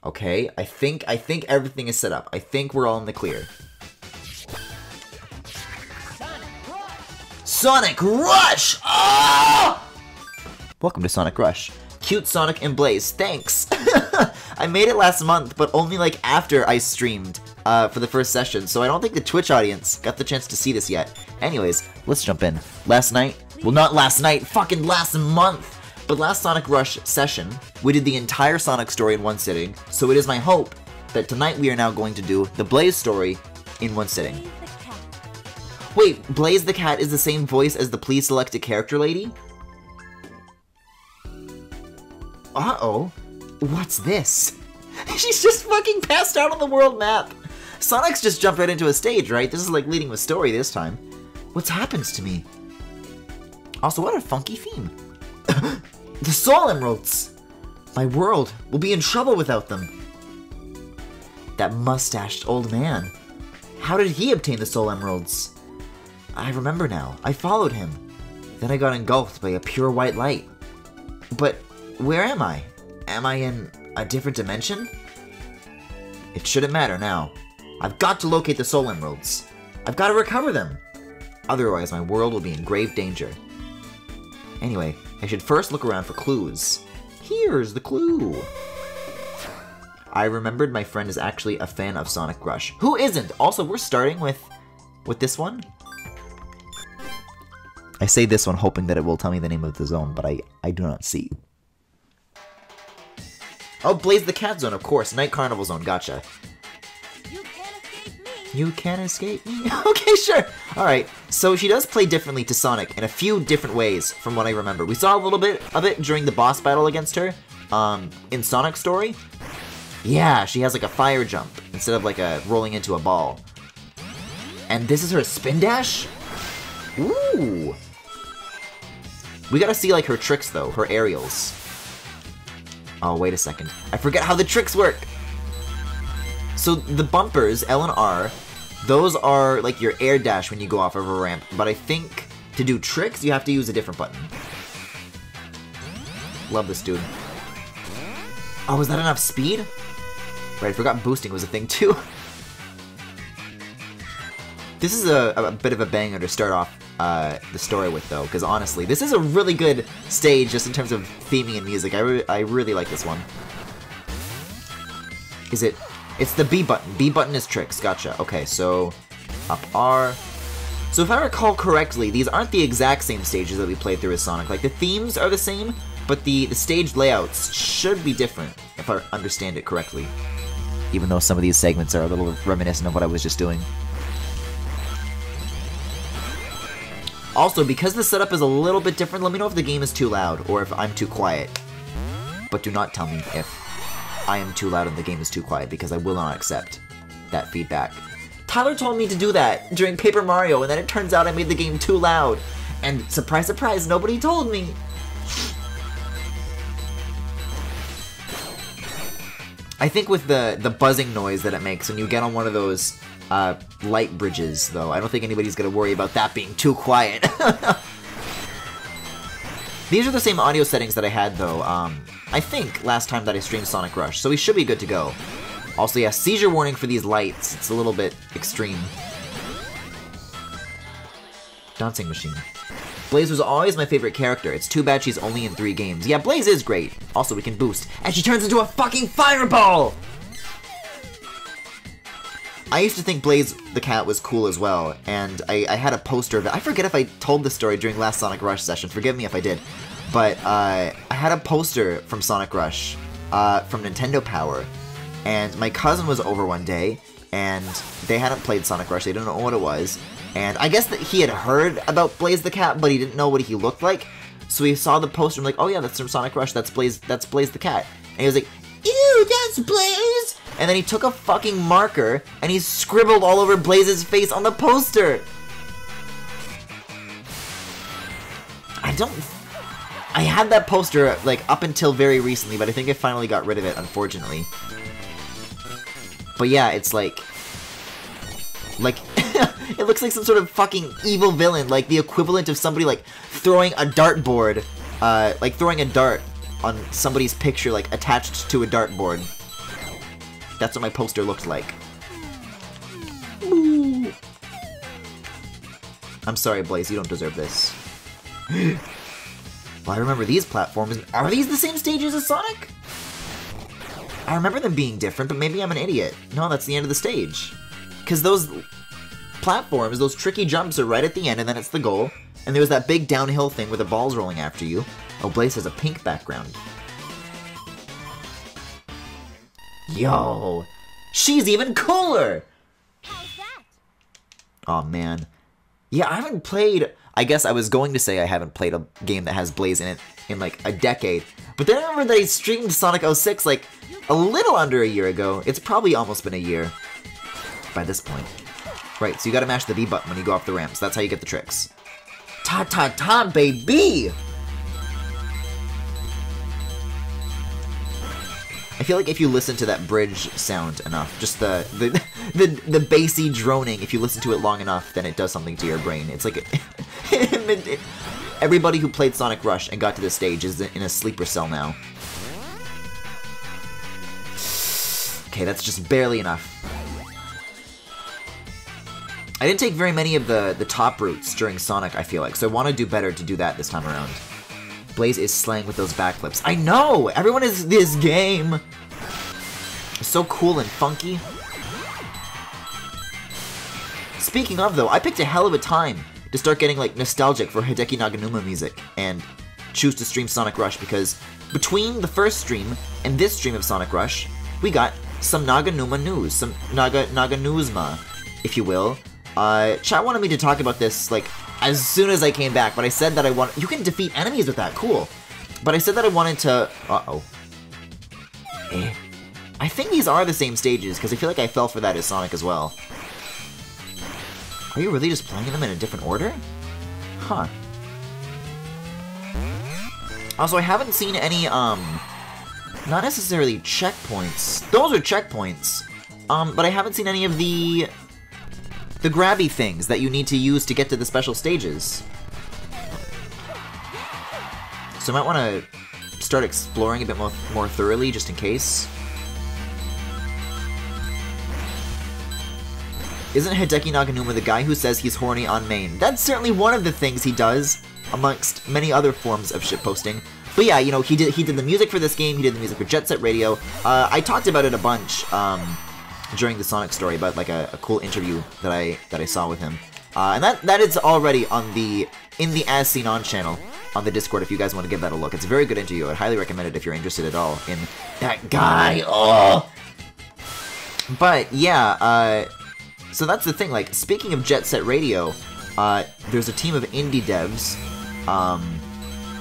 Okay, I think everything is set up. I think we're all in the clear. Sonic Rush! Oh! Welcome to Sonic Rush. Cute Sonic and Blaze, thanks! I made it last month, but only like after I streamed for the first session, so I don't think the Twitch audience got the chance to see this yet. Anyways, let's jump in. Last night, well not last night, fucking last month! But last Sonic Rush session, we did the entire Sonic story in one sitting, so it is my hope that tonight we are now going to do the Blaze story in one sitting. Wait, Blaze the Cat is the same voice as the Please Select a Character lady? Uh-oh. What's this? She's just fucking passed out on the world map! Sonic's just jumped right into a stage, right? This is like leading with story this time. What's happened to me? Also, what a funky theme. The Soul Emeralds! My world will be in trouble without them. That mustached old man. How did he obtain the Soul Emeralds? I remember now. I followed him. Then I got engulfed by a pure white light. But where am I? Am I in a different dimension? It shouldn't matter now. I've got to locate the Soul Emeralds. I've got to recover them. Otherwise, my world will be in grave danger. Anyway, I should first look around for clues. Here's the clue. I remembered my friend is actually a fan of Sonic Rush. Who isn't? Also, we're starting with this one. I say this one hoping that it will tell me the name of the zone, but I do not see. Oh, Blaze the Cat Zone, of course. Night Carnival Zone, gotcha. You can't escape me. Okay, sure. Alright, so she does play differently to Sonic in a few different ways from what I remember. We saw a little bit of it during the boss battle against her in Sonic's story. Yeah, she has like a fire jump instead of like a rolling into a ball. And this is her spin dash? Ooh. We gotta see like her tricks though, her aerials. Oh, wait a second. I forget how the tricks work! So the bumpers, L and R, those are like your air dash when you go off of a ramp, but I think to do tricks, you have to use a different button. Love this dude. Oh, is that enough speed? Right, I forgot boosting was a thing too. This is a bit of a banger to start off the story with though, because honestly, this is a really good stage just in terms of theming and music. I really like this one. Is it... It's the B button. B button is tricks. Gotcha. Okay, so up R. So if I recall correctly, these aren't the exact same stages that we played through as Sonic. Like, the themes are the same, but the stage layouts should be different, if I understand it correctly. Even though some of these segments are a little reminiscent of what I was just doing. Also, because the setup is a little bit different, let me know if the game is too loud, or if I'm too quiet. But do not tell me if I am too loud and the game is too quiet, because I will not accept that feedback. Tyler told me to do that during Paper Mario, and then it turns out I made the game too loud. And surprise, surprise, nobody told me! I think with the buzzing noise that it makes when you get on one of those light bridges, though, I don't think anybody's gonna worry about that being too quiet. These are the same audio settings that I had, though, I think, last time that I streamed Sonic Rush, so we should be good to go. Also, yeah, seizure warning for these lights. It's a little bit extreme. Dancing Machine. Blaze was always my favorite character. It's too bad she's only in 3 games. Yeah, Blaze is great. Also, we can boost. And she turns into a fucking fireball! I used to think Blaze the Cat was cool as well, and I had a poster of it. I forget if I told the story during last Sonic Rush session. Forgive me if I did. But I had a poster from Sonic Rush from Nintendo Power, and my cousin was over one day, and they hadn't played Sonic Rush. They didn't know what it was. And I guess that he had heard about Blaze the Cat, but he didn't know what he looked like. So he saw the poster and like, oh yeah, that's from Sonic Rush, that's Blaze the Cat. And he was like, ew, that's Blaze! And then he took a fucking marker, and he scribbled all over Blaze's face on the poster! I had that poster, like, up until very recently, but I think I finally got rid of it, unfortunately. But yeah, it's like... it looks like some sort of fucking evil villain, like the equivalent of somebody, like, throwing a dartboard, like throwing a dart on somebody's picture, like, attached to a dartboard. That's what my poster looked like. Ooh. I'm sorry, Blaze, you don't deserve this. Well, I remember these platforms. Are these the same stages as Sonic? I remember them being different, but maybe I'm an idiot. No, that's the end of the stage. Because those platforms, those tricky jumps are right at the end, and then it's the goal. And there was that big downhill thing where the ball's rolling after you. Oh, Blaze has a pink background. Yo! She's even cooler! How's that? Aw, man. Yeah, I haven't played... I guess I was going to say I haven't played a game that has Blaze in it in like a decade. But then I remember that I streamed Sonic 06 like a little under a year ago. It's probably almost been a year by this point. Right, so you gotta mash the B button when you go off the ramps. That's how you get the tricks. Ta-ta-ta, baby! I feel like if you listen to that bridge sound enough, just the bassy droning, if you listen to it long enough, then it does something to your brain. It's like... everybody who played Sonic Rush and got to this stage is in a sleeper cell now. Okay, that's just barely enough. I didn't take very many of the top routes during Sonic, I feel like, so I want to do better to do that this time around. Blaze is slaying with those backflips. I know! Everyone is this game! It's so cool and funky. Speaking of, though, I picked a hell of a time to start getting, like, nostalgic for Hideki Naganuma music and choose to stream Sonic Rush, because between the first stream and this stream of Sonic Rush, we got some Naganuma news, some Naganuzma, if you will. Chat wanted me to talk about this, like, as soon as I came back, but I said that I want... You can defeat enemies with that, cool. But I said that I wanted to... Uh-oh. I think these are the same stages, because I feel like I fell for that as Sonic as well. Are you really just playing them in a different order? Huh. Also, I haven't seen any, not necessarily checkpoints. Those are checkpoints. But I haven't seen any of the grabby things that you need to use to get to the special stages. So I might want to start exploring a bit more thoroughly, just in case. Isn't Hideki Naganuma the guy who says he's horny on main? That's certainly one of the things he does, amongst many other forms of shitposting. But yeah, you know, he did the music for this game, he did the music for Jet Set Radio. I talked about it a bunch during the Sonic story, about like a cool interview that I saw with him. And that is already in the As Seen On channel on the Discord if you guys want to give that a look. It's a very good interview. I'd highly recommend it if you're interested at all in that guy. Oh. But yeah, so that's the thing, like, speaking of Jet Set Radio, there's a team of indie devs,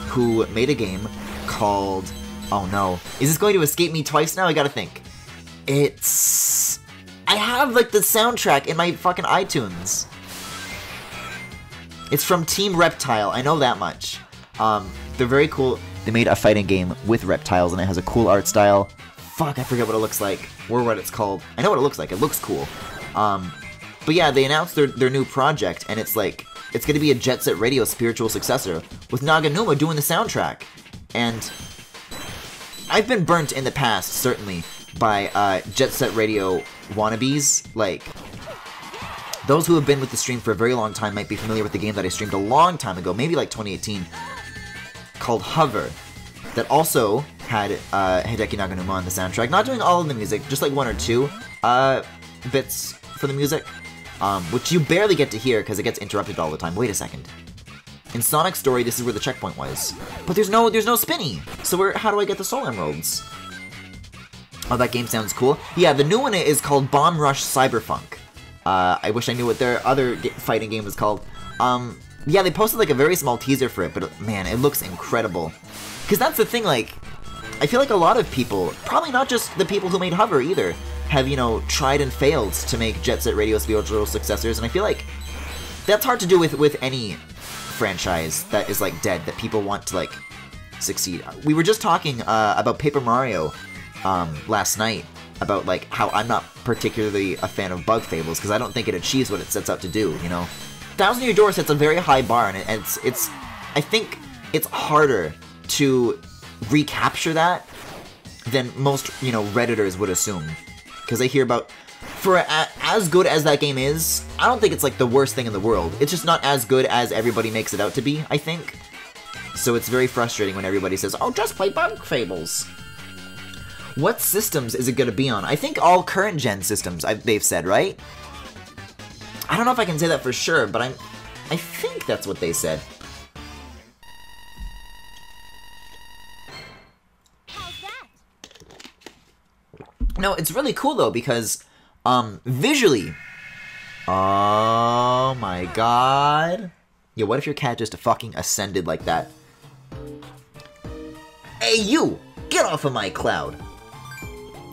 who made a game called... Oh no. Is this going to escape me twice now? I gotta think. It's... I have, like, the soundtrack in my fucking iTunes. It's from Team Reptile, I know that much. They're very cool. They made a fighting game with reptiles, and it has a cool art style. Fuck, I forget what it looks like, or what it's called. I know what it looks like, it looks cool. But yeah, they announced their new project, and it's like, it's gonna be a Jet Set Radio spiritual successor, with Naganuma doing the soundtrack. And I've been burnt in the past, certainly, by Jet Set Radio wannabes. Like, those who have been with the stream for a very long time might be familiar with the game that I streamed a long time ago, maybe like 2018, called Hover, that also had Hideki Naganuma on the soundtrack. Not doing all of the music, just like one or two bits for the music, which you barely get to hear because it gets interrupted all the time. Wait a second. In Sonic's story, this is where the checkpoint was, but there's no spinny. So how do I get the Soul Emeralds? Oh, that game sounds cool. Yeah, the new one is called Bomb Rush Cyberfunk. I wish I knew what their other fighting game was called. Yeah, they posted like a very small teaser for it, but man, it looks incredible. Because that's the thing, like, I feel like a lot of people, probably not just the people who made Hover either, have, you know, tried and failed to make Jet Set Radio spiritual successors, and I feel like that's hard to do with any franchise that is, like, dead, that people want to, like, succeed. We were just talking about Paper Mario last night, about, like, how I'm not particularly a fan of Bug Fables, because I don't think it achieves what it sets out to do, you know? Thousand Year Door sets a very high bar, and it's I think it's harder to recapture that than most, you know, Redditors would assume. Because I hear about... For as good as that game is, I don't think it's like the worst thing in the world. It's just not as good as everybody makes it out to be, I think. So it's very frustrating when everybody says, oh, just play Bug Fables. What systems is it going to be on? I think all current gen systems, they've said, right? I don't know if I can say that for sure, but I think that's what they said. How's that? No, it's really cool though, because visually, oh my god. Yeah, what if your cat just fucking ascended like that? Hey you! Get off of my cloud!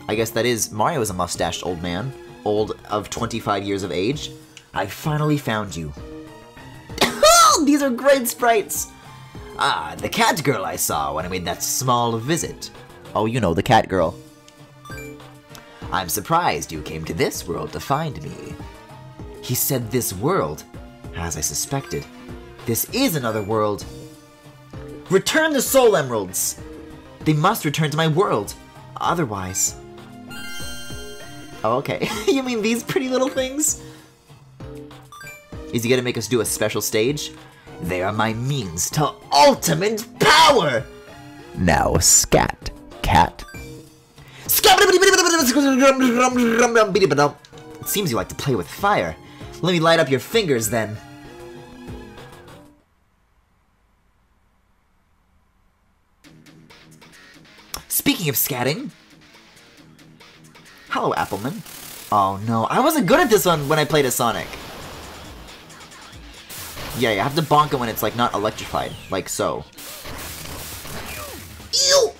I guess that is, Mario is a mustached old man. Old of 25 years of age. I finally found you. These are great sprites! Ah, the cat girl I saw when I made that small visit. Oh, you know, the cat girl. I'm surprised you came to this world to find me. He said this world, as I suspected. This is another world. Return the Soul Emeralds! They must return to my world. Otherwise... Oh, okay. You mean these pretty little things? Is he gonna make us do a special stage? They are my means to ultimate power! Now scat, cat. It seems you like to play with fire. Let me light up your fingers then. Speaking of scatting... Hello, Appleman. Oh no, I wasn't good at this one when I played as Sonic. Yeah, you have to bonk it when it's like not electrified, like so. Ew!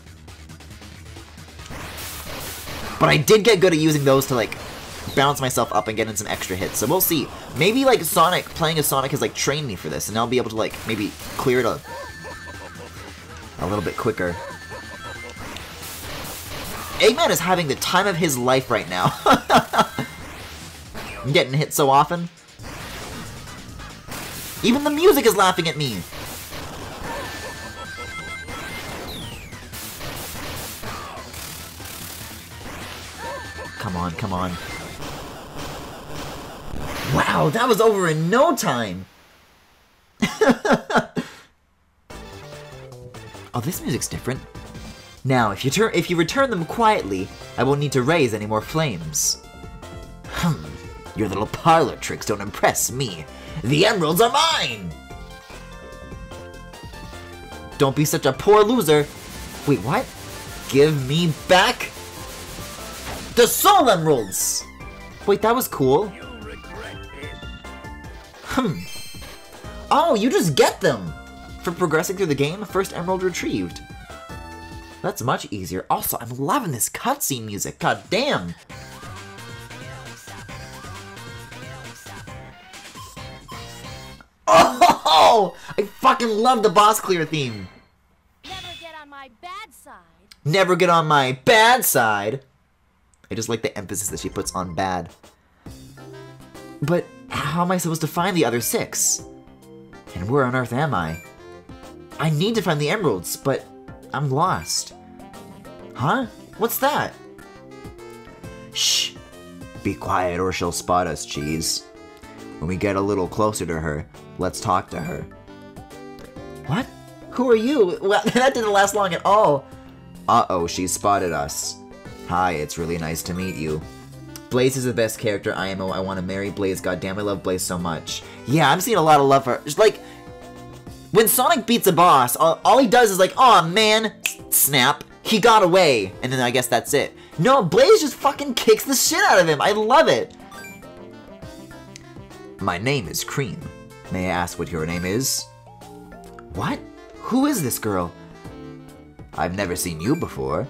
But I did get good at using those to like bounce myself up and get in some extra hits, so we'll see. Maybe like Sonic, playing as Sonic has like trained me for this, and I'll be able to like maybe clear it a little bit quicker. Eggman is having the time of his life right now. I'm getting hit so often. Even the music is laughing at me. Come on, come on. Wow, that was over in no time. Oh, this music's different. Now, if you return them quietly, I won't need to raise any more flames. Your little parlor tricks don't impress me. The emeralds are mine! Don't be such a poor loser. Wait, what? Give me back the soul emeralds! Wait, that was cool. Oh, you just get them! For progressing through the game, first emerald retrieved. That's much easier. Also, I'm loving this cutscene music. God damn! Oh! I fucking love the boss clear theme! Never get on my bad side. Never get on my bad side! I just like the emphasis that she puts on bad. But how am I supposed to find the other 6? And where on earth am I? I need to find the emeralds, but I'm lost. Huh? What's that? Shh! Be quiet or she'll spot us, Cheese. When we get a little closer to her, let's talk to her. What? Who are you? Well, that didn't last long at all. Uh-oh, she spotted us. Hi, it's really nice to meet you. Blaze is the best character IMO. I want to marry Blaze. Goddamn, I love Blaze so much. Yeah, I'm seeing a lot of love for her. Just like, when Sonic beats a boss, all he does is like, aw, man, snap. He got away, and then I guess that's it. No, Blaze just fucking kicks the shit out of him. I love it. My name is Cream. May I ask what your name is? What? Who is this girl? I've never seen you before.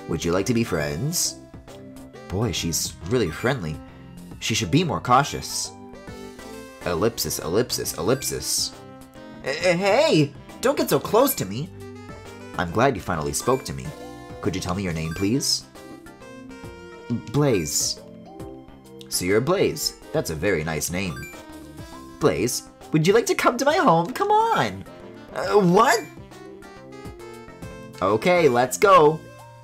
Would you like to be friends? Boy, she's really friendly. She should be more cautious. Ellipsis, ellipsis, ellipsis. Hey! Don't get so close to me. I'm glad you finally spoke to me. Could you tell me your name, please? Blaze. So you're Blaze. That's a very nice name. Blaze, would you like to come to my home? Come on! What? Okay, let's go.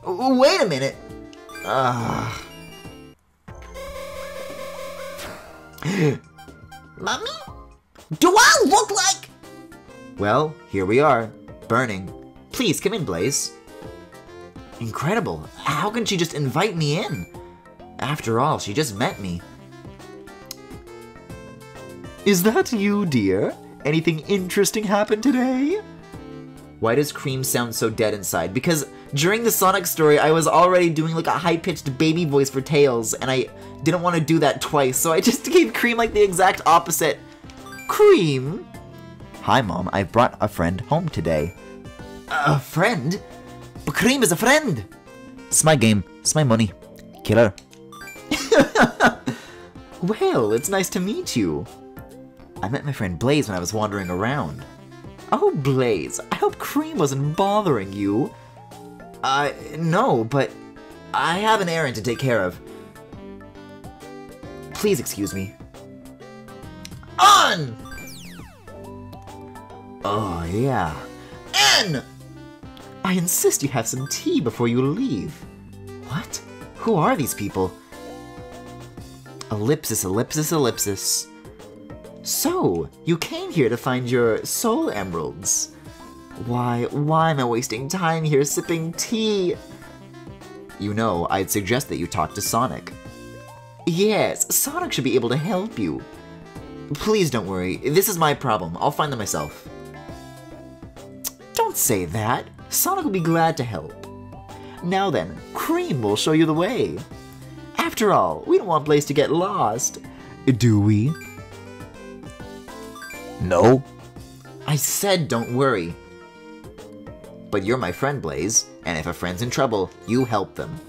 Wait a minute. Mommy? Do I look like... Well, here we are, burning. Please, come in, Blaze. Incredible. How can she just invite me in? After all, she just met me. Is that you, dear? Anything interesting happen today? Why does Cream sound so dead inside? Because during the Sonic story, I was already doing like a high-pitched baby voice for Tails, and I didn't want to do that twice, so I just gave Cream like the exact opposite. Cream? Hi, Mom. I brought a friend home today. A friend? But Cream is a friend! It's my game. It's my money. Killer. Well, it's nice to meet you. I met my friend Blaze when I was wandering around. Oh, Blaze, I hope Cream wasn't bothering you. No, but I have an errand to take care of. Please excuse me. On! Oh, yeah. N! I insist you have some tea before you leave. What? Who are these people? Ellipsis, ellipsis, ellipsis. So, you came here to find your soul emeralds. Why am I wasting time here sipping tea? You know, I'd suggest that you talk to Sonic. Yes, Sonic should be able to help you. Please don't worry, this is my problem. I'll find them myself. Don't say that. Sonic will be glad to help. Now then, Cream will show you the way. After all, we don't want Blaze to get lost. Do we? No. I said don't worry. But you're my friend, Blaze, and if a friend's in trouble, you help them.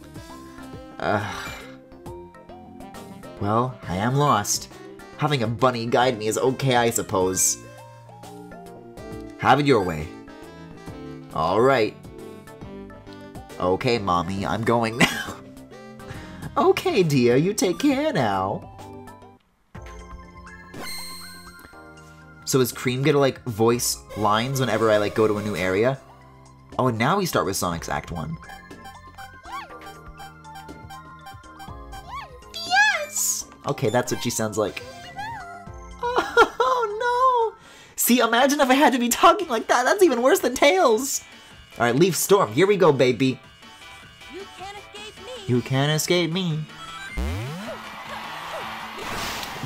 Well, I am lost. Having a bunny guide me is okay, I suppose. Have it your way. Alright. Okay, Mommy, I'm going now. Okay, dear, you take care now. So is Cream gonna, like, voice lines whenever I, like, go to a new area? Oh, and now we start with Sonic's Act 1. Yes! Okay, that's what she sounds like. Oh, no! See, imagine if I had to be talking like that. That's even worse than Tails. Alright, Leaf Storm. Here we go, baby. You can't escape me. You can't escape me.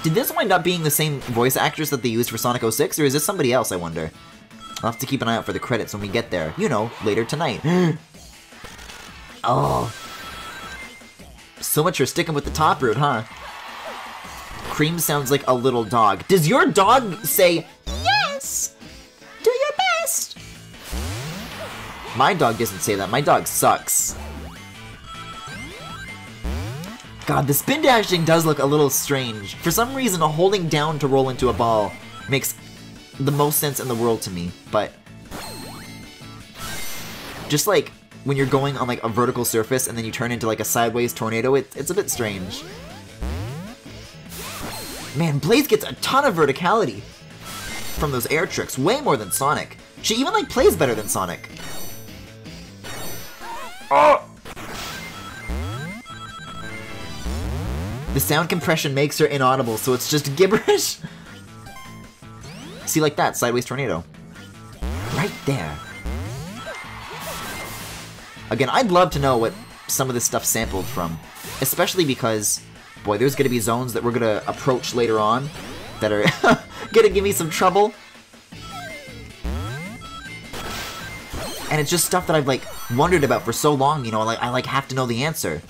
Did this wind up being the same voice actress that they used for Sonic 06, or is this somebody else, I wonder? I'll have to keep an eye out for the credits when we get there. You know, later tonight. Oh. So much for sticking with the top route, huh? Cream sounds like a little dog. Does your dog say, yes? Do your best? My dog doesn't say that. My dog sucks. God, the spin dashing does look a little strange. For some reason, holding down to roll into a ball makes the most sense in the world to me, but just like when you're going on like a vertical surface and then you turn into like a sideways tornado, it's a bit strange. Man, Blaze gets a ton of verticality from those air tricks, way more than Sonic. She even like plays better than Sonic. Oh! The sound compression makes her inaudible, so it's just gibberish. See, like that, sideways tornado. Right there. Again, I'd love to know what some of this stuff sampled from. Especially because, boy, there's gonna be zones that we're gonna approach later on that are gonna give me some trouble. And it's just stuff that I've, like, wondered about for so long, you know, like, I have to know the answer.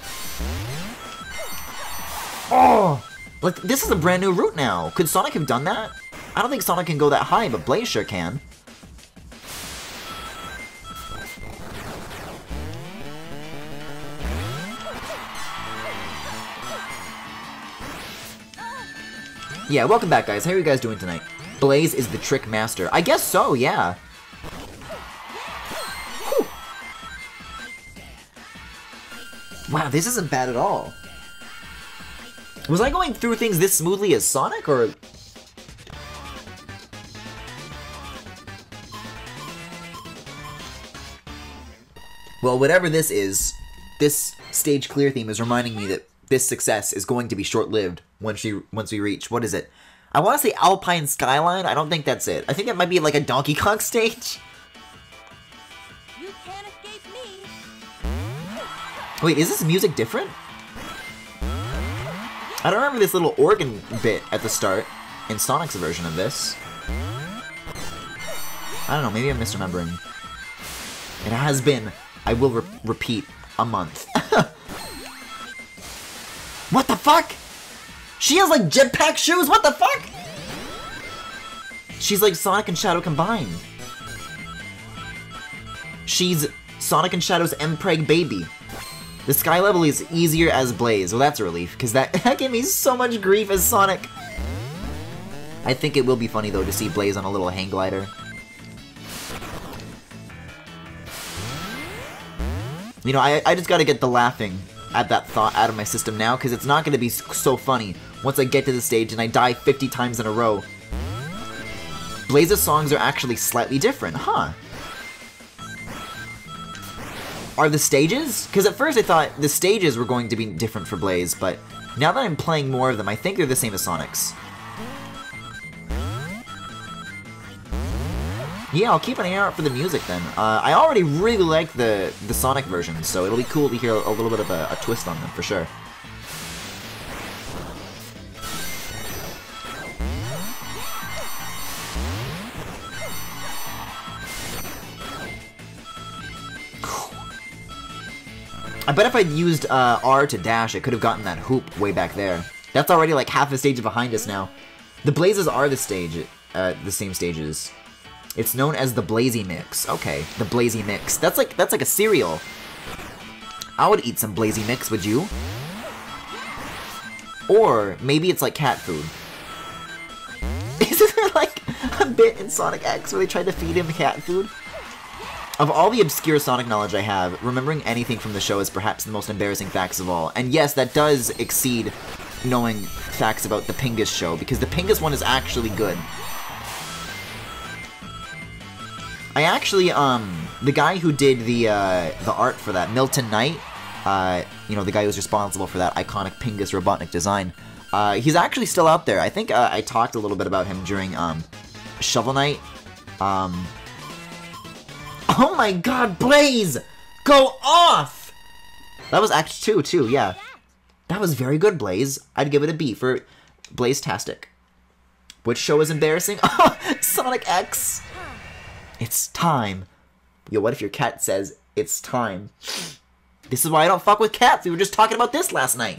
Oh! Like, this is a brand new route now. Could Sonic have done that? I don't think Sonic can go that high, but Blaze sure can. Yeah, welcome back, guys. How are you guys doing tonight? Blaze is the trick master. I guess so, yeah. Whew. Wow, this isn't bad at all. Was I going through things this smoothly as Sonic, or...? Well, whatever this stage clear theme is reminding me that this success is going to be short-lived, once we reach, what is it? I want to say Alpine Skyline. I don't think that's it. I think it might be like a Donkey Kong stage. You can't escape me. Wait, is this music different? I don't remember this little organ bit at the start in Sonic's version of this. I don't know, maybe I'm misremembering. It has been, I will repeat, a month. What the fuck? She has like jetpack shoes, what the fuck? She's like Sonic and Shadow combined. She's Sonic and Shadow's Mpreg baby. The sky level is easier as Blaze. Well, that's a relief, because that gave me so much grief as Sonic. I think it will be funny, though, to see Blaze on a little hang glider. You know, I just gotta get the laughing at that thought out of my system now, because it's not gonna be so funny once I get to the stage and I die 50 times in a row. Blaze's songs are actually slightly different, huh? Are the stages? Because at first I thought the stages were going to be different for Blaze, but now that I'm playing more of them, I think they're the same as Sonic's. Yeah, I'll keep an eye out for the music then. I already really like the Sonic version, so it'll be cool to hear a little bit of a twist on them, for sure. I bet if I'd used R to dash, I could have gotten that hoop way back there. That's already like half the stage behind us now. The Blazes are the same stages. It's known as the Blazy Mix. Okay, the Blazy Mix. That's like a cereal. I would eat some Blazy Mix, would you? Or maybe it's like cat food. Isn't there like a bit in Sonic X where they tried to feed him cat food? Of all the obscure Sonic knowledge I have, remembering anything from the show is perhaps the most embarrassing facts of all. And yes, that does exceed knowing facts about the Pingus show, because the Pingus one is actually good. I actually, the guy who did the art for that, Milton Knight, you know, the guy who's responsible for that iconic Pingus Robotnik design, he's actually still out there. I think I talked a little bit about him during Shovel Knight. Oh my god, Blaze! Go off! That was Act 2, too, yeah. That was very good, Blaze. I'd give it a B for Blaze-tastic. Which show is embarrassing? Oh, Sonic X! It's time. Yo, what if your cat says, it's time? This is why I don't fuck with cats. We were just talking about this last night.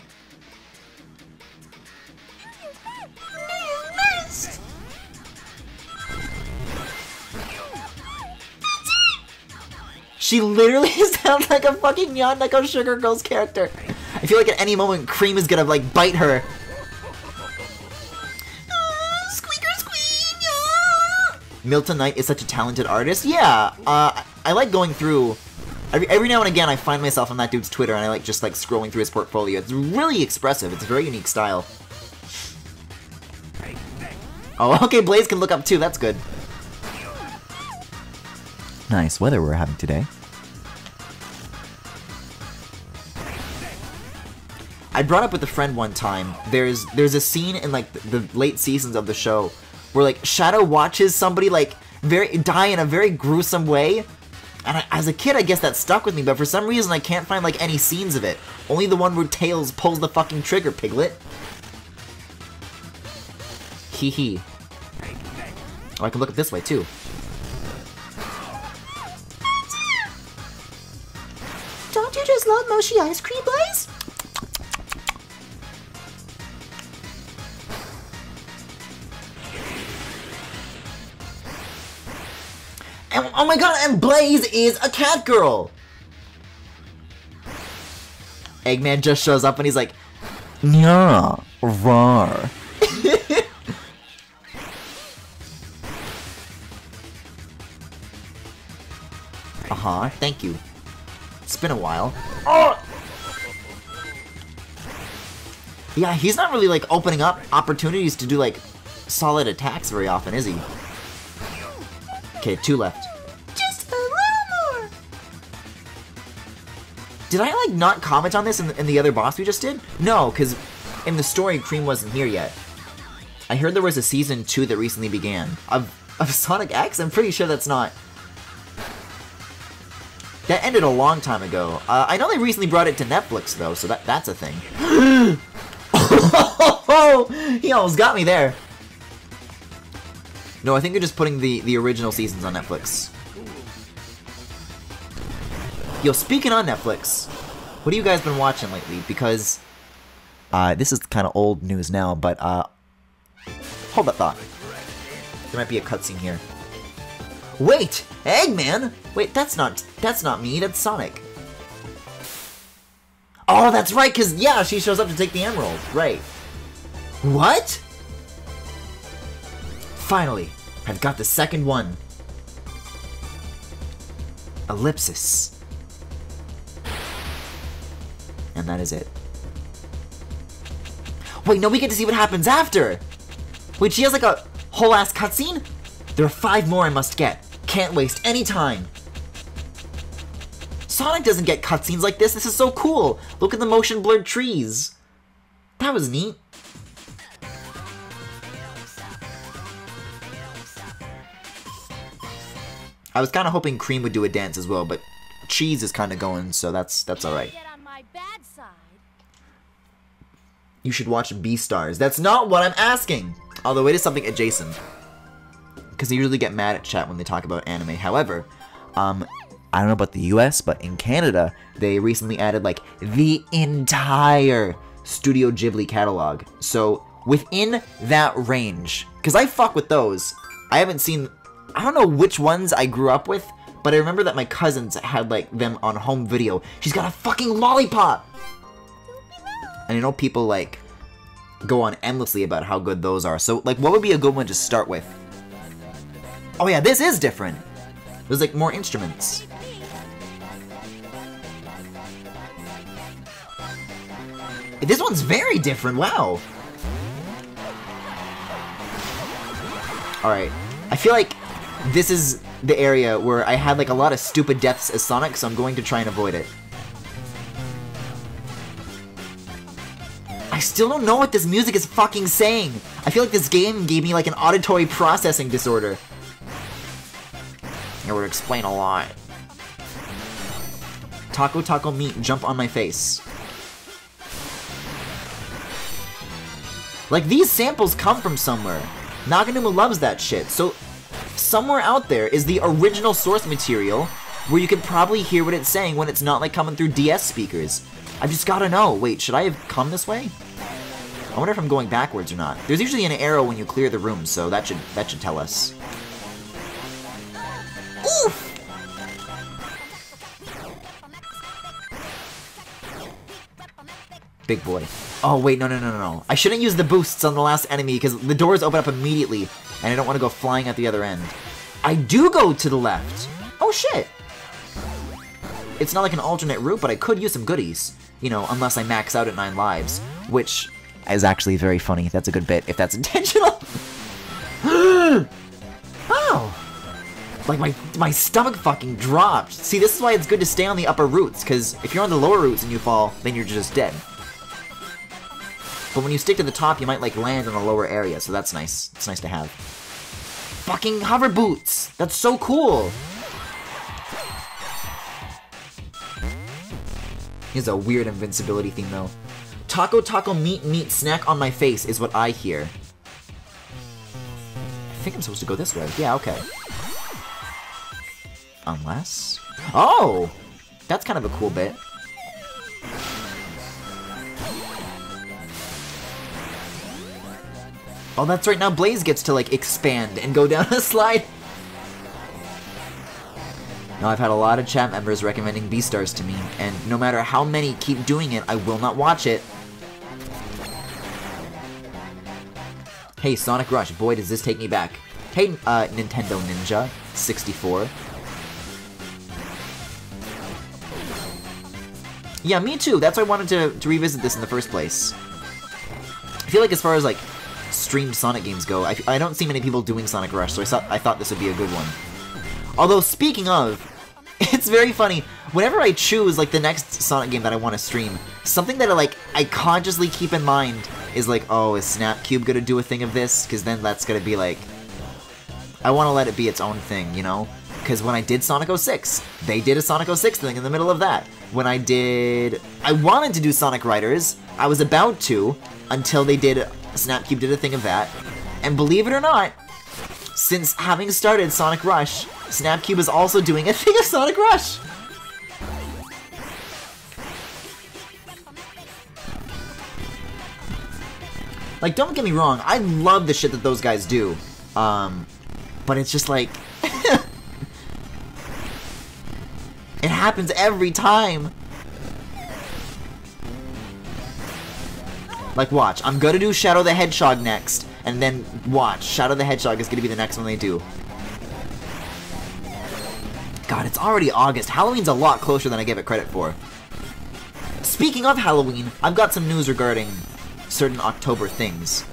She literally sounds like a fucking Nyandako Sugar Girls character. I feel like at any moment Cream is gonna like bite her. Squeaker squeak! Yeah. Milton Knight is such a talented artist. Yeah, I like going through. Every now and again I find myself on that dude's Twitter and I like just like scrolling through his portfolio. It's really expressive. It's a very unique style. Oh, okay, Blaze can look up too. That's good. Nice weather we're having today. I brought up with a friend one time, there's a scene in like the late seasons of the show where like Shadow watches somebody like die in a very gruesome way, and as a kid I guess that stuck with me, but for some reason I can't find like any scenes of it. Only the one where Tails pulls the fucking trigger, Piglet. Hee hee. Oh, I can look it this way too. Don't you just love Moshi ice cream, Blaze? And, oh my god, and Blaze is a cat girl! Eggman just shows up and he's like, yeah, rawr. Uh-huh, thank you. It's been a while. Oh! Yeah, he's not really, like, opening up opportunities to do, like, solid attacks very often, is he? Okay, 2 left. Just a little more! Did I, like, not comment on this in the other boss we just did? No, because in the story, Cream wasn't here yet. I heard there was a Season 2 that recently began. Of Sonic X? I'm pretty sure that's not... That ended a long time ago. I know they recently brought it to Netflix, though, so that's a thing. He almost got me there. No, I think they're just putting the original seasons on Netflix. Yo, speaking on Netflix, what have you guys been watching lately? Because, this is kind of old news now, but, hold that thought. There might be a cutscene here. Wait! Eggman? Wait, that's not me, that's Sonic. Oh, that's right, because, yeah, she shows up to take the emerald. Right. What? Finally, I've got the second one. Ellipsis. And that is it. Wait, no, we get to see what happens after! Wait, she has like a whole-ass cutscene? There are 5 more I must get. Can't waste any time. Sonic doesn't get cutscenes like this. This is so cool. Look at the motion blurred trees. That was neat. I was kind of hoping Cream would do a dance as well, but Cheese is kind of going, so that's alright. You should watch Beastars. That's not what I'm asking! Although it is something adjacent. Because they usually get mad at chat when they talk about anime. However, I don't know about the US, but in Canada, they recently added, like, the entire Studio Ghibli catalog. So, within that range, because I fuck with those, I haven't seen, I don't know which ones I grew up with, but I remember that my cousins had, like, them on home video. She's got a fucking lollipop! And I know people, like, go on endlessly about how good those are. So, like, what would be a good one to start with? Oh yeah, this is different! There's, like, more instruments. This one's very different, wow! Alright, I feel like this is the area where I had, like, a lot of stupid deaths as Sonic, so I'm going to try and avoid it. I still don't know what this music is fucking saying! I feel like this game gave me, like, an auditory processing disorder. It would explain a lot. Taco taco meat, jump on my face. Like, these samples come from somewhere. Naganuma loves that shit, so somewhere out there is the original source material where you can probably hear what it's saying when it's not, like, coming through DS speakers. I've just gotta know. Wait, should I have come this way? I wonder if I'm going backwards or not. There's usually an arrow when you clear the room, so that should tell us. Oof! Big boy. Oh, wait, no. I shouldn't use the boosts on the last enemy because the doors open up immediately, and I don't want to go flying at the other end. I do go to the left! Oh, shit! It's not like an alternate route, but I could use some goodies. You know, unless I max out at 9 lives, which is actually very funny. That's a good bit, if that's intentional. Oh! Like, my stomach fucking dropped. See, this is why it's good to stay on the upper routes, because if you're on the lower routes and you fall, then you're just dead. But when you stick to the top, you might, like, land in a lower area, so that's nice. It's nice to have. Fucking hover boots! That's so cool! Here's a weird invincibility theme, though. Taco taco meat snack on my face is what I hear. I think I'm supposed to go this way. Yeah, okay. Unless... Oh! That's kind of a cool bit. Oh, that's right, now Blaze gets to, like, expand and go down a slide. Now, I've had a lot of chat members recommending Beastars to me, and no matter how many keep doing it, I will not watch it. Hey, Sonic Rush, boy, does this take me back. Hey, Nintendo Ninja 64. Yeah, me too. That's why I wanted to revisit this in the first place. I feel like as far as, like, streamed Sonic games go, I don't see many people doing Sonic Rush, so I thought this would be a good one. Although, speaking of, it's very funny. Whenever I choose, like, the next Sonic game that I want to stream, something that, I consciously keep in mind is like, oh, is Snap Cube gonna do a thing of this? Because then that's gonna be like, I want to let it be its own thing, you know? Because when I did Sonic 06, they did a Sonic 06 thing in the middle of that. When I wanted to do Sonic Riders, I was about to, until they did, Snap Cube did a thing of that. And believe it or not, since having started Sonic Rush, Snap Cube is also doing a thing of Sonic Rush! Like, don't get me wrong, I love the shit that those guys do. But it's just like... it happens every time! Like, watch, I'm gonna do Shadow the Hedgehog next, and then watch, Shadow the Hedgehog is gonna be the next one they do. God, it's already August. Halloween's a lot closer than I give it credit for. Speaking of Halloween, I've got some news regarding certain October things.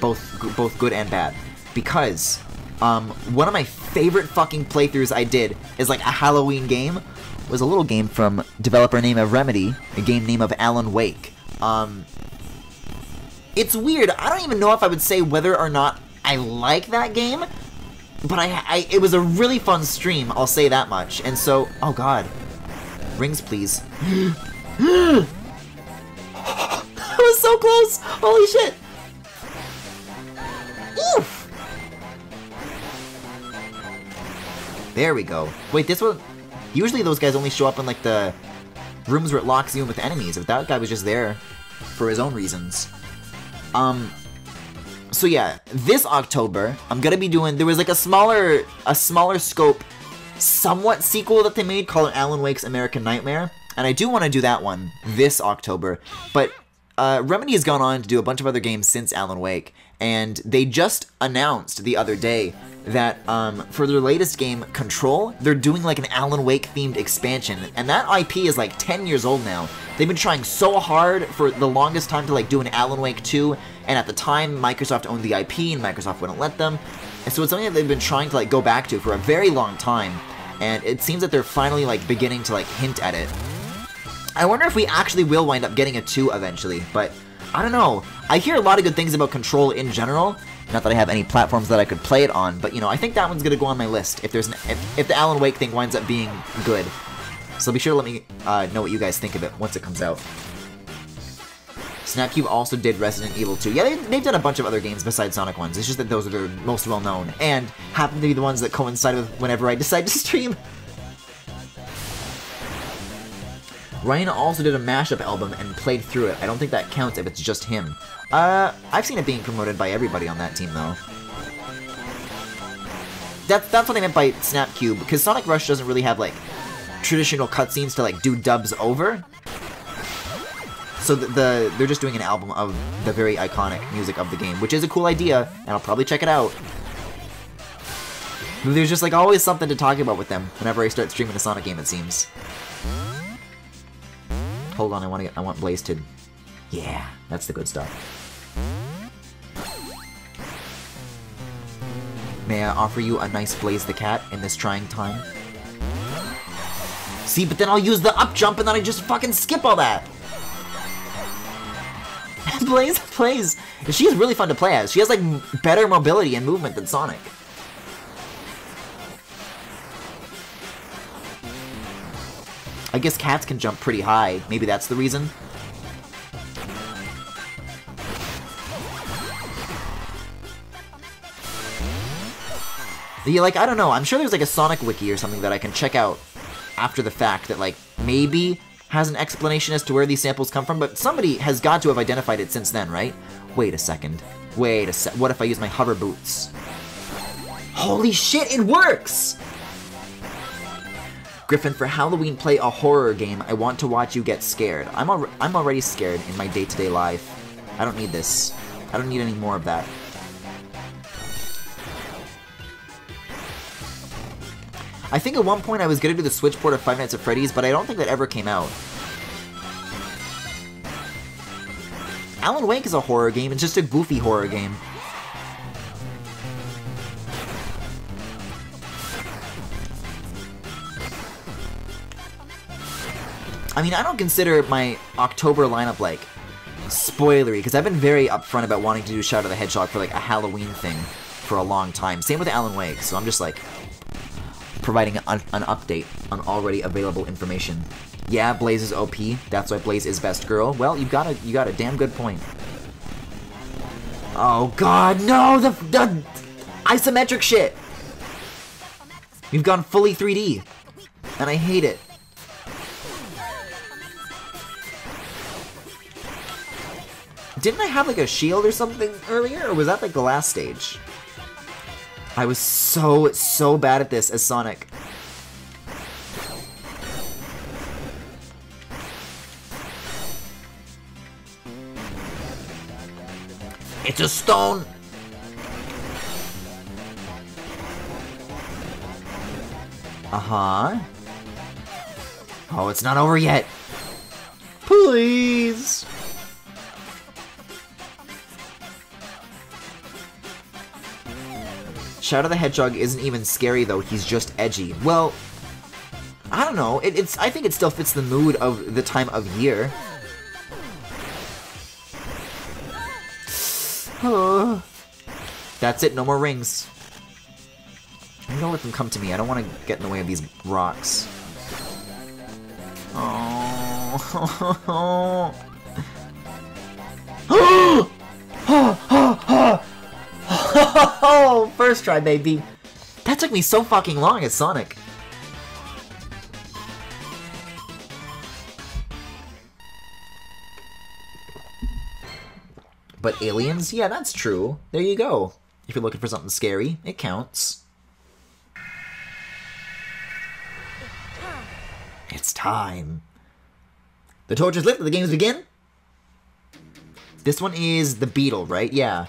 Both good and bad. Because, one of my favorite fucking playthroughs I did is like a Halloween game. It was a little game from developer name of Remedy, a game name of Alan Wake. It's weird, I don't even know if I would say whether or not I like that game, but it was a really fun stream, I'll say that much. And so, oh god. Rings, please. That was so close! Holy shit! Oof! There we go. Wait, this one... Usually those guys only show up in, like, the rooms where it locks you in with enemies. If that guy was just there for his own reasons. So yeah, this October, I'm gonna be doing... There was, like, a smaller scope, somewhat sequel that they made called Alan Wake's American Nightmare. And I do want to do that one this October. But, Remedy has gone on to do a bunch of other games since Alan Wake. And they just announced the other day that for their latest game, Control, they're doing like an Alan Wake themed expansion. And that IP is like 10 years old now. They've been trying so hard for the longest time to like do an Alan Wake 2. And at the time, Microsoft owned the IP and Microsoft wouldn't let them. And so it's something that they've been trying to like go back to for a very long time. And it seems that they're finally like beginning to like hint at it. I wonder if we actually will wind up getting a 2 eventually, but I don't know. I hear a lot of good things about Control in general. Not that I have any platforms that I could play it on, but you know, I think that one's gonna go on my list if there's if the Alan Wake thing winds up being good. So be sure to let me know what you guys think of it once it comes out. Snapcube also did Resident Evil 2. Yeah, they've done a bunch of other games besides Sonic ones. It's just that those are their most well known and happen to be the ones that coincide with whenever I decide to stream. Ryan also did a mashup album and played through it. I don't think that counts if it's just him. I've seen it being promoted by everybody on that team, though. That's what I meant by Snapcube, because Sonic Rush doesn't really have, like, traditional cutscenes to, like, do dubs over. So they're just doing an album of the very iconic music of the game, which is a cool idea, and I'll probably check it out. But there's just, like, always something to talk about with them whenever I start streaming a Sonic game, it seems. Hold on, I want Blaze to... Yeah, that's the good stuff. May I offer you a nice Blaze the Cat in this trying time? See, but then I'll use the up jump and then I just fucking skip all that! Blaze plays... She's really fun to play as. She has, like, better mobility and movement than Sonic. I guess cats can jump pretty high. Maybe that's the reason. Yeah, like, I don't know. I'm sure there's like a Sonic wiki or something that I can check out after the fact that, like, maybe has an explanation as to where these samples come from, but somebody has got to have identified it since then, right? Wait a second. Wait a sec. What if I use my hover boots? Holy shit, it works! Griffin, for Halloween, play a horror game. I want to watch you get scared. I'm already scared in my day-to-day life. I don't need this. I don't need any more of that. I think at one point I was gonna do the Switch port of Five Nights at Freddy's, but I don't think that ever came out. Alan Wake is a horror game. It's just a goofy horror game. I mean, I don't consider my October lineup, like, spoilery, because I've been very upfront about wanting to do Shadow the Hedgehog for like a Halloween thing for a long time. Same with Alan Wake, so I'm just like providing an update on already available information. Yeah, Blaze is OP. That's why Blaze is best girl. Well, you got a damn good point. Oh God, no! The isometric shit. We've gone fully 3D, and I hate it. Didn't I have like a shield or something earlier, or was that like the last stage? I was so bad at this as Sonic. It's a stone! Uh-huh. Oh, it's not over yet. Please! Shadow the Hedgehog isn't even scary though, he's just edgy. Well, I don't know, I think it still fits the mood of the time of year. That's it, no more rings. I'm gonna let them come to me, I don't want to get in the way of these rocks. Oh. Oh, first try, baby. That took me so fucking long as Sonic. But aliens? Yeah, that's true. There you go. If you're looking for something scary, it counts. It's time. The torch is lit, the games begin? This one is the beetle, right? Yeah.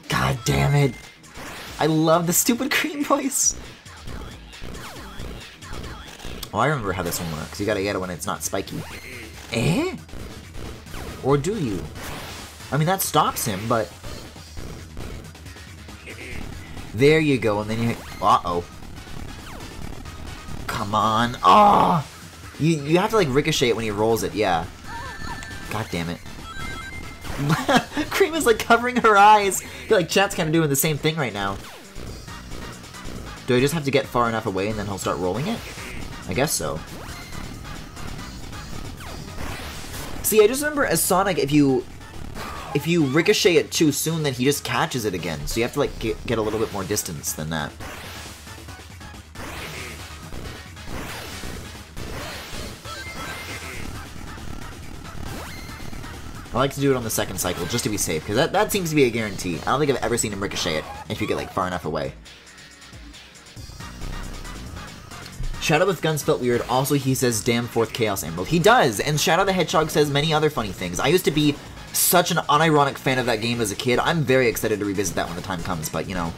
God damn it. I love the stupid cream voice. Oh, I remember how this one works. You gotta get it when it's not spiky. Eh? Or do you? I mean, that stops him, but... There you go, and then you... Uh-oh. Come on. Oh! You have to, like, ricochet it when he rolls it, yeah. God damn it. Cream is, like, covering her eyes. I feel like chat's kind of doing the same thing right now. Do I just have to get far enough away and then he'll start rolling it? I guess so. See, I just remember as Sonic, if you ricochet it too soon, then he just catches it again. So you have to, like, get a little bit more distance than that. I like to do it on the second cycle, just to be safe, because that seems to be a guarantee. I don't think I've ever seen him ricochet it, if you get, like, far enough away. Shadow with guns felt weird. Also, he says, damn fourth Chaos Emerald. He does, and Shadow the Hedgehog says many other funny things. I used to be such an unironic fan of that game as a kid. I'm very excited to revisit that when the time comes, but, you know,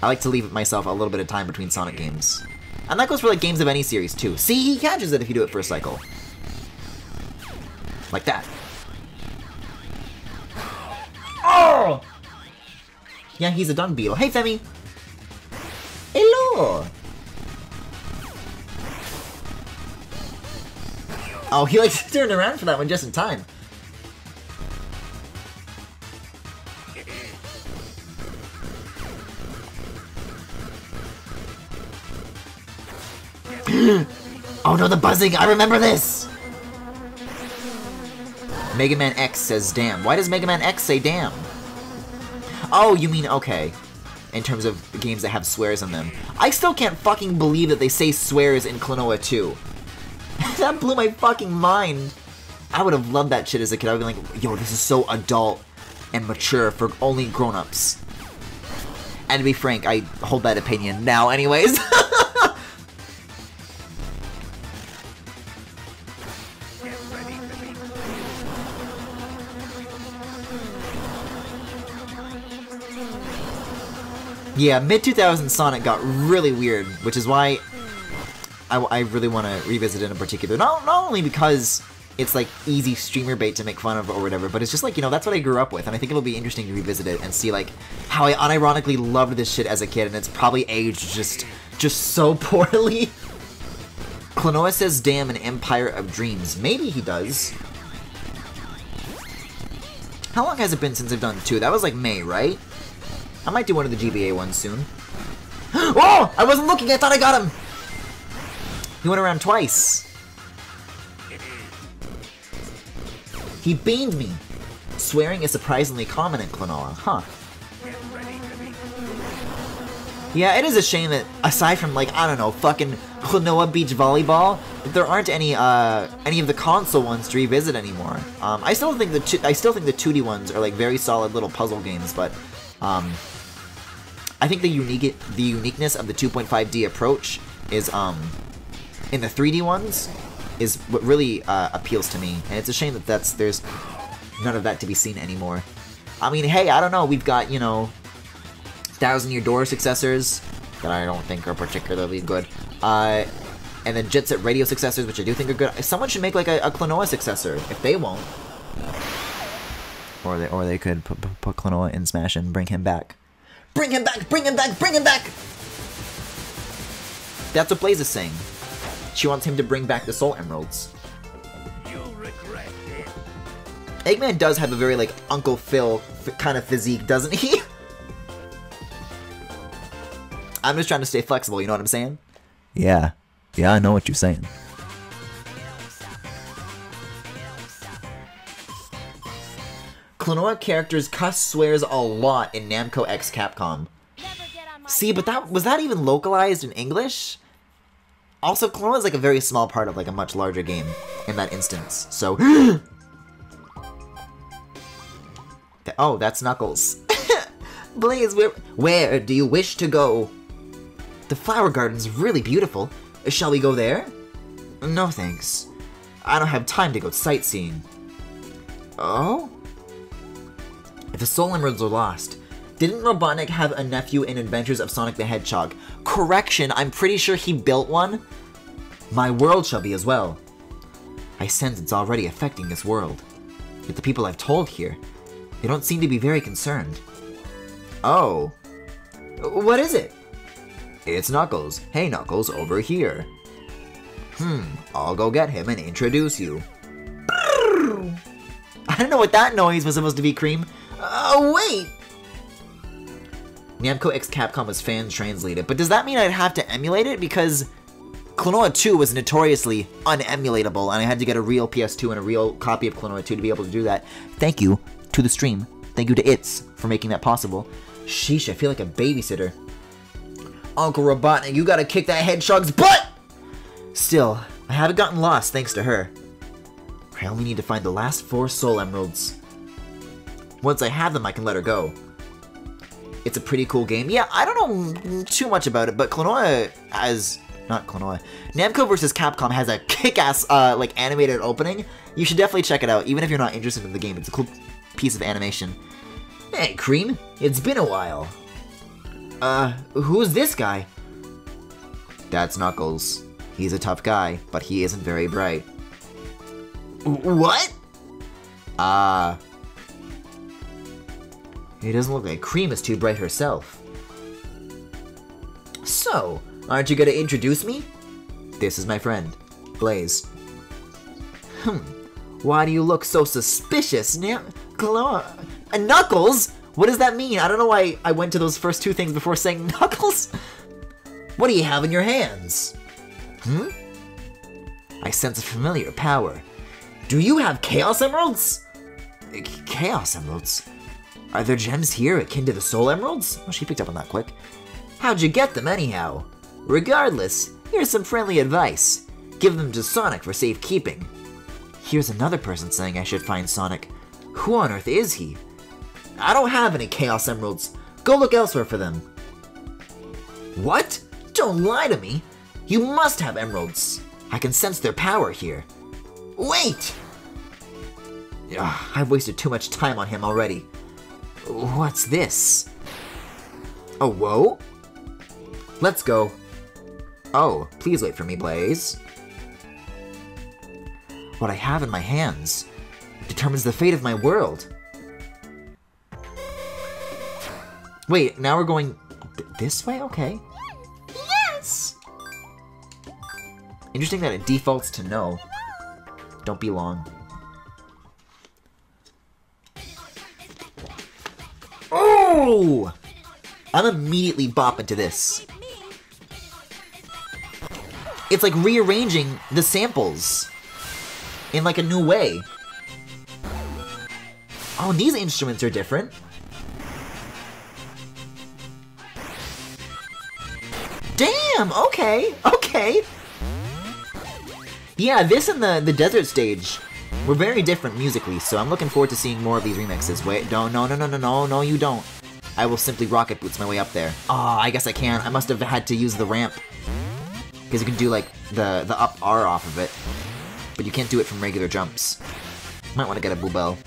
I like to leave myself a little bit of time between Sonic games. And that goes for, like, games of any series, too. See, he catches it if you do it first cycle. Like that. Oh! Yeah, he's a dung beetle. Hey, Femi! Hello! Oh, he like turned around for that one just in time. Oh no, the buzzing! I remember this! Mega Man X says damn. Why does Mega Man X say damn? Oh, you mean, okay. In terms of games that have swears in them. I still can't fucking believe that they say swears in Klonoa 2. That blew my fucking mind. I would have loved that shit as a kid. I would have been like, yo, this is so adult and mature for only grown-ups. And to be frank, I hold that opinion now anyways. Yeah, mid-2000s Sonic got really weird, which is why I really want to revisit it in particular. Not only because it's like easy streamer bait to make fun of or whatever, but it's just like, you know, that's what I grew up with, and I think it'll be interesting to revisit it and see like how I unironically loved this shit as a kid, and it's probably aged just so poorly. Klonoa says, damn, an Empire of Dreams. Maybe he does. How long has it been since I've done 2? That was like May, right? I might do one of the GBA ones soon. Oh! I wasn't looking, I thought I got him! He went around twice. He beamed me. Swearing is surprisingly common in Klonoa, huh? Yeah, it is a shame that, aside from, like, I don't know, fucking Klonoa Beach Volleyball, that there aren't any of the console ones to revisit anymore. I still think the 2D ones are, like, very solid little puzzle games, but, I think the uniqueness of the 2.5D approach is, in the 3D ones, is what really, appeals to me. And it's a shame that there's none of that to be seen anymore. I mean, hey, I don't know, we've got, you know, Thousand Year Door successors that I don't think are particularly good. And then Jet Set Radio successors, which I do think are good. Someone should make like a Klonoa successor, if they won't. Or they could put Klonoa in Smash and bring him back. Bring him back! Bring him back! Bring him back! That's what Blaze is saying. She wants him to bring back the Soul Emeralds. You'll regret it. Eggman does have a very like Uncle Phil kind of physique, doesn't he? I'm just trying to stay flexible, you know what I'm saying? Yeah. Yeah, I know what you're saying. Klonoa characters cuss swears a lot in Namco X Capcom. See, but was that even localized in English? Also, Klonoa is like a very small part of like a much larger game in that instance, so... Oh, that's Knuckles. Blaze, where do you wish to go? The flower garden's really beautiful. Shall we go there? No thanks. I don't have time to go sightseeing. Oh? If the Soul Emeralds are lost, didn't Robotnik have a nephew in Adventures of Sonic the Hedgehog? Correction, I'm pretty sure he built one. My world shall be as well. I sense it's already affecting this world. Yet the people I've told here, they don't seem to be very concerned. Oh. What is it? It's Knuckles. Hey Knuckles, over here. I'll go get him and introduce you. I don't know what that noise was supposed to be, Cream. Oh, wait! Namco X Capcom was fan translated, but does that mean I'd have to emulate it? Because Klonoa 2 was notoriously unemulatable, and I had to get a real PS2 and a real copy of Klonoa 2 to be able to do that. Thank you to the stream. Thank you to It's for making that possible. Sheesh, I feel like a babysitter. Uncle Robotnik, you gotta kick that hedgehog's butt! Still, I haven't gotten lost thanks to her. I only need to find the last 4 Soul Emeralds. Once I have them, I can let her go. It's a pretty cool game. Yeah, I don't know too much about it, but Klonoa has... Not Klonoa. Namco vs. Capcom has a kick-ass, like, animated opening. You should definitely check it out, even if you're not interested in the game. It's a cool piece of animation. Hey, Cream. It's been a while. Who's this guy? That's Knuckles. He's a tough guy, but he isn't very bright. What? It doesn't look like Cream is too bright herself. So, aren't you gonna introduce me? This is my friend, Blaze. Why do you look so suspicious? Knuckles? What does that mean? I don't know why I went to those first 2 things before saying Knuckles. What do you have in your hands? I sense a familiar power. Do you have Chaos Emeralds? Chaos Emeralds? Are there gems here akin to the Soul Emeralds? Oh, she picked up on that quick. How'd you get them anyhow? Regardless, here's some friendly advice. Give them to Sonic for safekeeping. Here's another person saying I should find Sonic. Who on earth is he? I don't have any Chaos Emeralds. Go look elsewhere for them. What? Don't lie to me. You must have emeralds. I can sense their power here. Wait! I've wasted too much time on him already. What's this? A woe? Let's go. Oh, please wait for me, Blaze. What I have in my hands determines the fate of my world. Wait, now we're going this way? Okay. Yes! Interesting that it defaults to no. Don't be long. Oh! I'm immediately bopping to this. It's like rearranging the samples in like a new way. Oh, these instruments are different. Damn, okay, okay. Yeah, this and the desert stage were very different musically, so I'm looking forward to seeing more of these remixes. Wait, no, you don't. I will simply rocket boots my way up there. Oh, I guess I can't. I must have had to use the ramp. Because you can do, like, the up R off of it. But you can't do it from regular jumps. Might want to get a Boobell.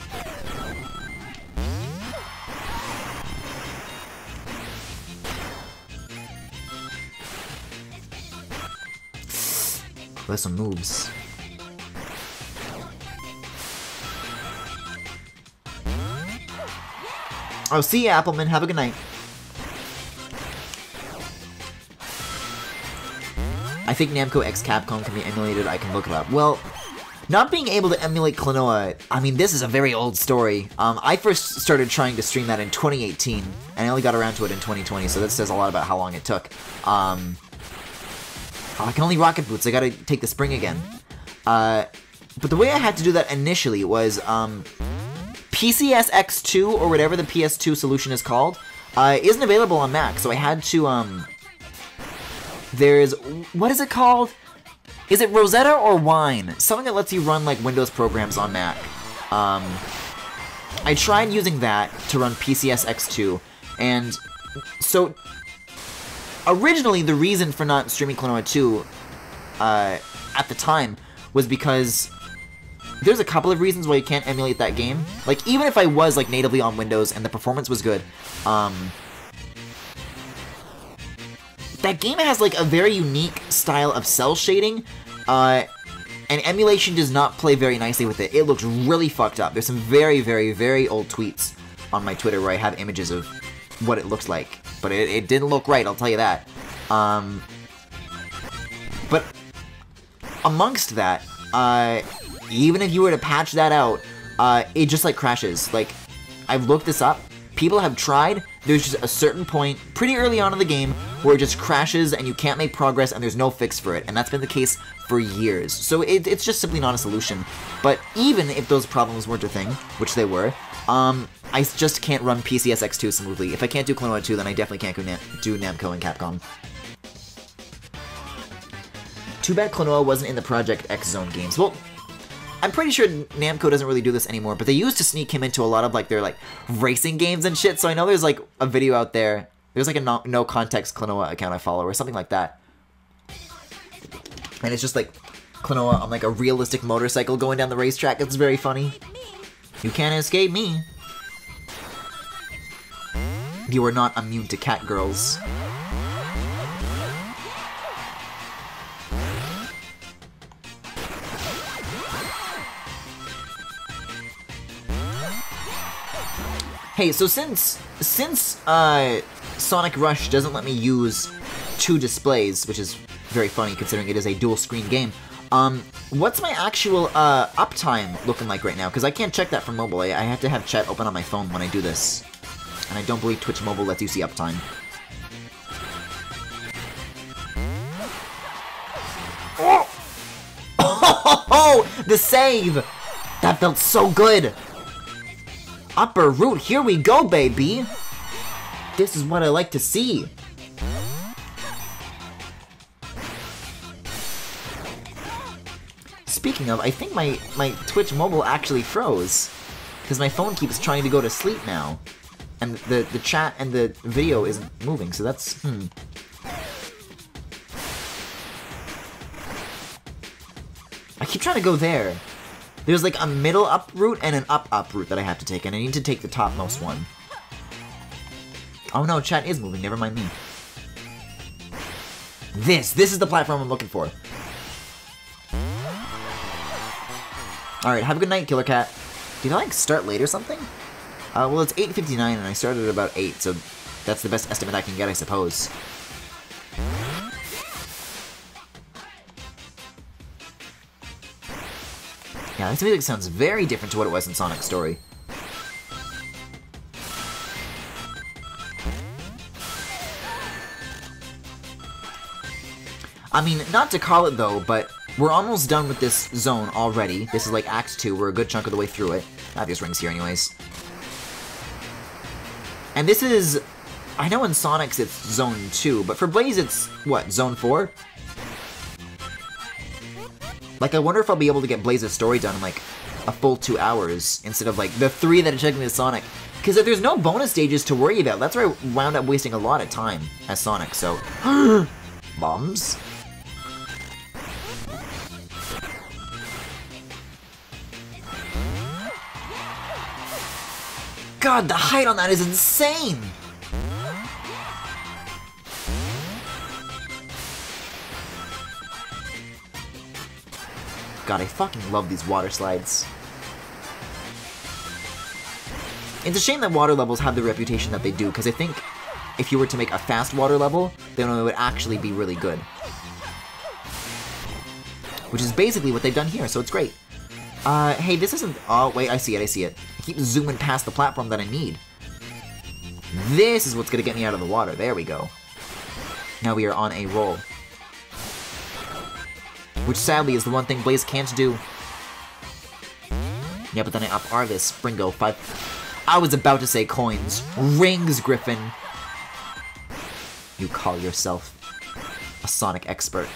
There's some moves. Oh, see ya, Appleman. Have a good night. I think Namco X Capcom can be emulated. I can look it up. Well, not being able to emulate Klonoa, I mean, this is a very old story. I first started trying to stream that in 2018, and I only got around to it in 2020, so that says a lot about how long it took. I can only rocket boots. I gotta take the spring again. But the way I had to do that initially was, PCS X2, or whatever the PS2 solution is called, isn't available on Mac, so I had to, there's, what is it called? Is it Rosetta or Wine? Something that lets you run, like, Windows programs on Mac. I tried using that to run PCS X2, and so originally the reason for not streaming Klonoa 2 at the time was because there's a couple of reasons why you can't emulate that game. Like, even if I was, like, natively on Windows and the performance was good, that game has, like, a very unique style of cell shading, and emulation does not play very nicely with it. It looks really fucked up. There's some very, very, very old tweets on my Twitter where I have images of what it looks like. But it didn't look right, I'll tell you that. But amongst that, even if you were to patch that out, it just, like, crashes. Like, I've looked this up. People have tried. There's just a certain point pretty early on in the game where it just crashes and you can't make progress and there's no fix for it. And that's been the case for years. So it's just simply not a solution. But even if those problems weren't a thing, which they were, I just can't run PCS X2 smoothly. If I can't do Klonoa 2, then I definitely can't do Namco and Capcom. Too bad Klonoa wasn't in the Project X Zone games. Well, I'm pretty sure Namco doesn't really do this anymore, but they used to sneak him into a lot of, like, their, like, racing games and shit, so I know there's, like, a video out there. There's, like, a no context Klonoa account I follow, or something like that. And it's just, like, Klonoa on, like, a realistic motorcycle going down the racetrack. It's very funny. You can't escape me. You are not immune to cat girls. Hey, so since Sonic Rush doesn't let me use two displays, which is very funny considering it is a dual-screen game, what's my actual uptime looking like right now? Because I can't check that from mobile. I have to have chat open on my phone when I do this. And I don't believe Twitch Mobile lets you see uptime. Oh! The save! That felt so good! Upper root, here we go, baby! This is what I like to see. Speaking of, I think my Twitch mobile actually froze. Because my phone keeps trying to go to sleep now. And the chat and the video isn't moving, so that's, I keep trying to go there. There's like a middle up route and an up route that I have to take, and I need to take the topmost one. Oh no, chat is moving, never mind me. This is the platform I'm looking for. Alright, have a good night, Killer Cat. Did I like start late or something? Well, it's 8:59 and I started at about 8, so that's the best estimate I can get, I suppose. Yeah, this music sounds very different to what it was in Sonic's story. I mean, not to call it though, but we're almost done with this zone already. This is like Act 2, we're a good chunk of the way through it. I have these rings here anyways. And this is... I know in Sonic's it's Zone 2, but for Blaze it's, what, Zone 4? Like, I wonder if I'll be able to get Blaze's story done in like a full 2 tours, instead of like the 3 that are technically Sonic. Because if there's no bonus stages to worry about, that's where I wound up wasting a lot of time as Sonic, so... Bombs? God, the height on that is insane! God, I fucking love these water slides. It's a shame that water levels have the reputation that they do, because I think if you were to make a fast water level, then it would actually be really good. Which is basically what they've done here, so it's great. Hey, this isn't... Oh, wait, I see it. I keep zooming past the platform that I need. This is what's gonna get me out of the water. There we go. Now we are on a roll. Which sadly is the one thing Blaze can't do. Yeah, but then I up-R this. Bringo, 5... I was about to say coins. Rings, Griffin! You call yourself a Sonic expert.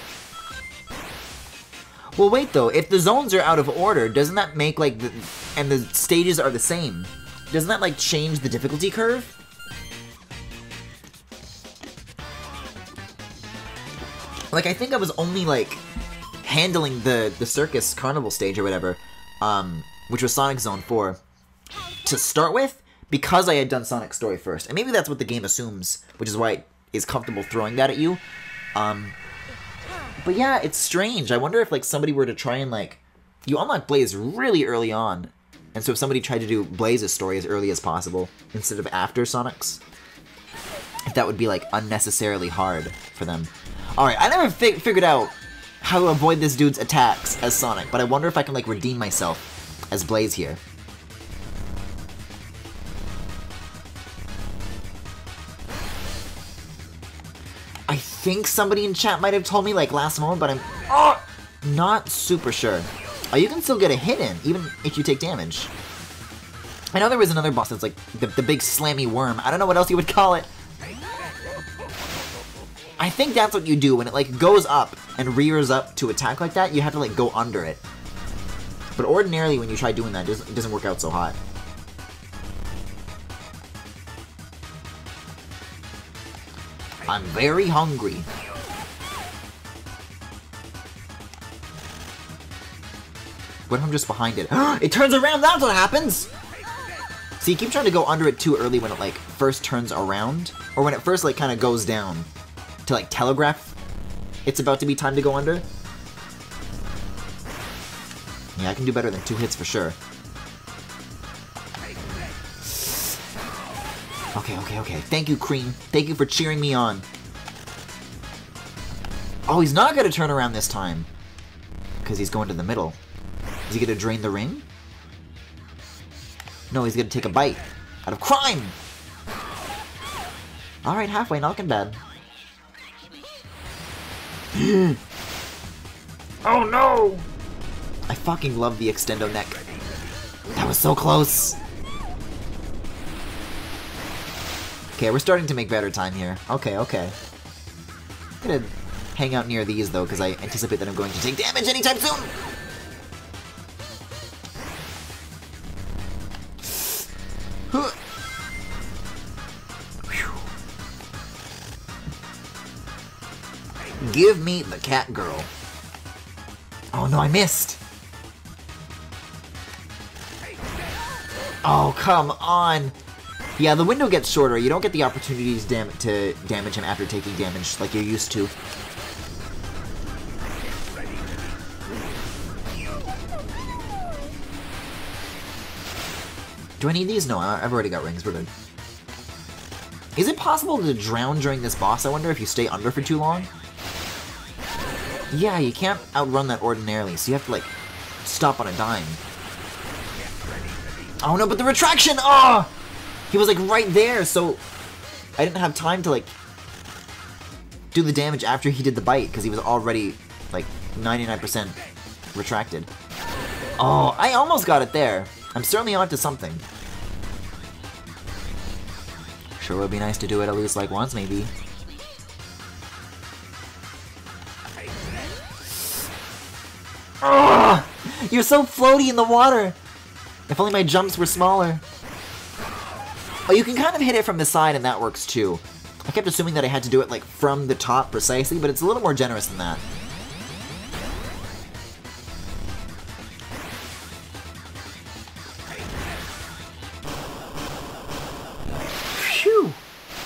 Well, wait though, if the zones are out of order, doesn't that make like the... and the stages are the same, doesn't that like change the difficulty curve? Like, I think I was only like handling the circus carnival stage or whatever, which was Sonic Zone 4, to start with, because I had done Sonic's story first. And maybe that's what the game assumes, which is why it is comfortable throwing that at you. But yeah, it's strange. I wonder if like somebody were to try and like... You unlock Blaze really early on, and so if somebody tried to do Blaze's story as early as possible, instead of after Sonic's, if that would be like unnecessarily hard for them. Alright, I never figured out how to avoid this dude's attacks as Sonic, but I wonder if I can like redeem myself as Blaze here. I think somebody in chat might have told me like last moment, but I'm not super sure. Oh, you can still get a hit in, even if you take damage. I know there was another boss that's like the big slammy worm. I don't know what else you would call it. I think that's what you do when it like goes up and rears up to attack like that. You have to like go under it. But ordinarily when you try doing that, it doesn't work out so hot. I'm very hungry. What if I'm just behind it? It turns around, that's what happens! See, you keep trying to go under it too early when it like first turns around, or when it first like kind of goes down to like telegraph it's about to be time to go under. Yeah, I can do better than 2 hits for sure. Okay. Thank you, Cream. Thank you for cheering me on. Oh, he's not gonna turn around this time. Because he's going to the middle. Is he gonna drain the ring? No, he's gonna take a bite. Out of crime! Alright, halfway, not looking bad. Oh no! I fucking love the extendo neck. That was so close! Okay, we're starting to make better time here. Okay. I'm gonna hang out near these though, because I anticipate that I'm going to take damage anytime soon! Give me the cat girl. Oh no, I missed! Oh, come on! Yeah, the window gets shorter. You don't get the opportunities to damage him after taking damage like you're used to. Do I need these? No, I've already got rings. We're good. Is it possible to drown during this boss? I wonder if you stay under for too long? Yeah, you can't outrun that ordinarily, so you have to, like, stop on a dime. Oh no, but the retraction! Oh! He was like right there, so I didn't have time to like do the damage after he did the bite because he was already like 99% retracted. Oh, I almost got it there. I'm certainly onto something. Sure would be nice to do it at least like once, maybe. Ugh! You're so floaty in the water! If only my jumps were smaller. Oh, you can kind of hit it from the side and that works too. I kept assuming that I had to do it like from the top precisely, but it's a little more generous than that. Phew!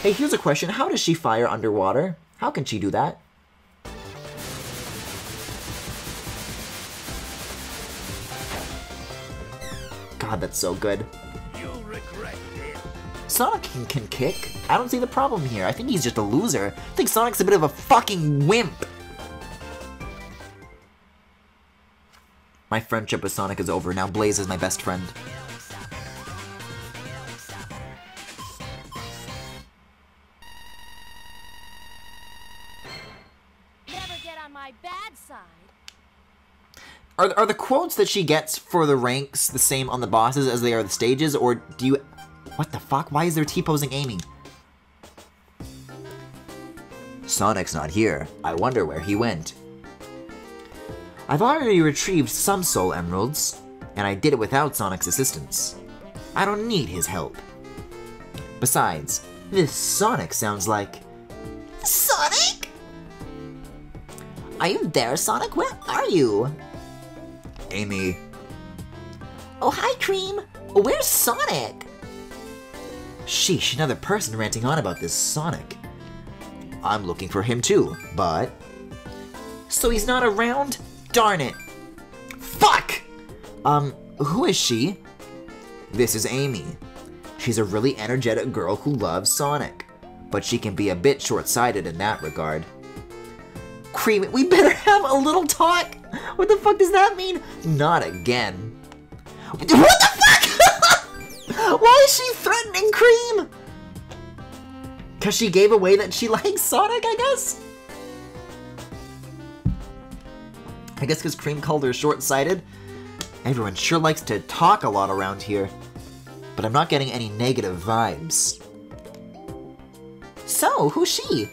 Hey, here's a question. How does she fire underwater? How can she do that? God, that's so good. You'll regret it. Sonic can kick. I don't see the problem here. I think he's just a loser. I think Sonic's a bit of a fucking wimp. My friendship with Sonic is over. Now Blaze is my best friend. Never get on my bad side. Are the quotes that she gets for the ranks the same on the bosses as they are the stages, or do you... What the fuck? Why is there T-posing Amy? Sonic's not here. I wonder where he went. I've already retrieved some Soul Emeralds, and I did it without Sonic's assistance. I don't need his help. Besides, this Sonic sounds like... Sonic? Are you there, Sonic? Where are you? Amy. Oh, hi, Cream. Where's Sonic? Sheesh, another person ranting on about this Sonic. I'm looking for him too, but... So he's not around? Darn it. Fuck! Who is she? This is Amy. She's a really energetic girl who loves Sonic, but she can be a bit short-sighted in that regard. Cream, we better have a little talk! What the fuck does that mean? Not again. What the fuck?! Why is she threatening Cream? Cause she gave away that she likes Sonic, I guess? I guess cause Cream called her short-sighted? Everyone sure likes to talk a lot around here. But I'm not getting any negative vibes. So, who's she?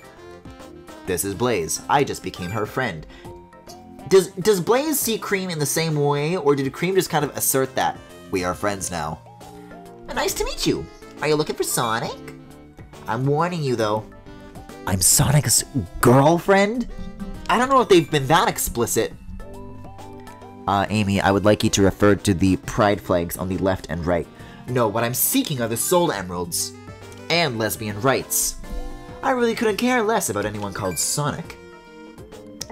This is Blaze. I just became her friend. Does Blaze see Cream in the same way, or did Cream just kind of assert that? We are friends now. Nice to meet you. Are you looking for Sonic? I'm warning you, though. I'm Sonic's girlfriend? I don't know if they've been that explicit. Amy, I would like you to refer to the pride flags on the left and right. No, what I'm seeking are the Soul Emeralds. And lesbian rights. I really couldn't care less about anyone called Sonic.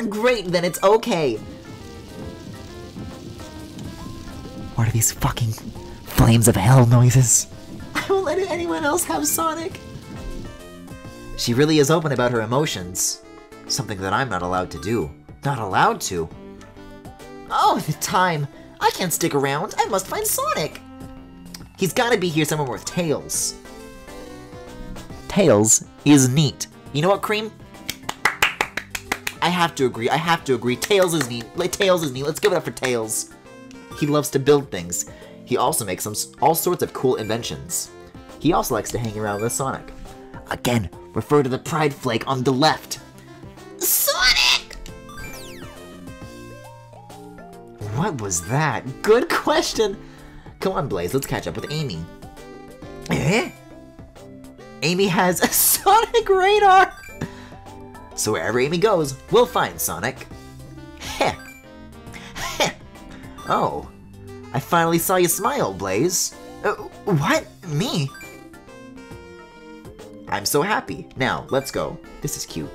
Great, then it's okay. What are these fucking flames of hell noises? I won't let anyone else have Sonic. She really is open about her emotions. Something that I'm not allowed to do. Not allowed to? Oh, the time. I can't stick around. I must find Sonic. He's gotta be here somewhere with Tails. Tails is neat. You know what, Cream? I have to agree. I have to agree. Tails is neat. Tails is neat. Let's give it up for Tails. He loves to build things. He also makes all sorts of cool inventions. He also likes to hang around with Sonic. Again, refer to the pride flag on the left. Sonic! What was that? Good question. Come on, Blaze. Let's catch up with Amy. Eh? Amy has a Sonic radar! So wherever Amy goes, we'll find Sonic. Heh. Heh. Oh. I finally saw you smile, Blaze. What? Me? I'm so happy. Now, let's go. This is cute.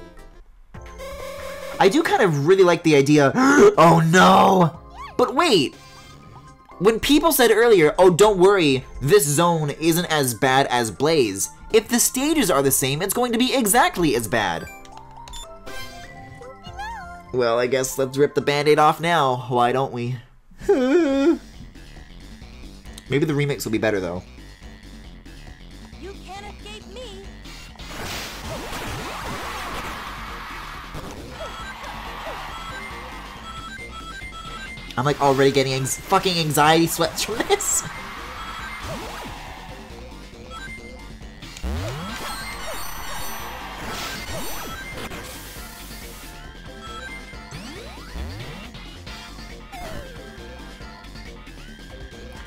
I do kind of really like the idea. Oh no! But wait! When people said earlier, oh don't worry, this zone isn't as bad as Blaze, if the stages are the same, it's going to be exactly as bad. Well, I guess let's rip the band-aid off now, why don't we? Maybe the remix will be better though. You can't escape me. I'm like already getting fucking anxiety sweats from this.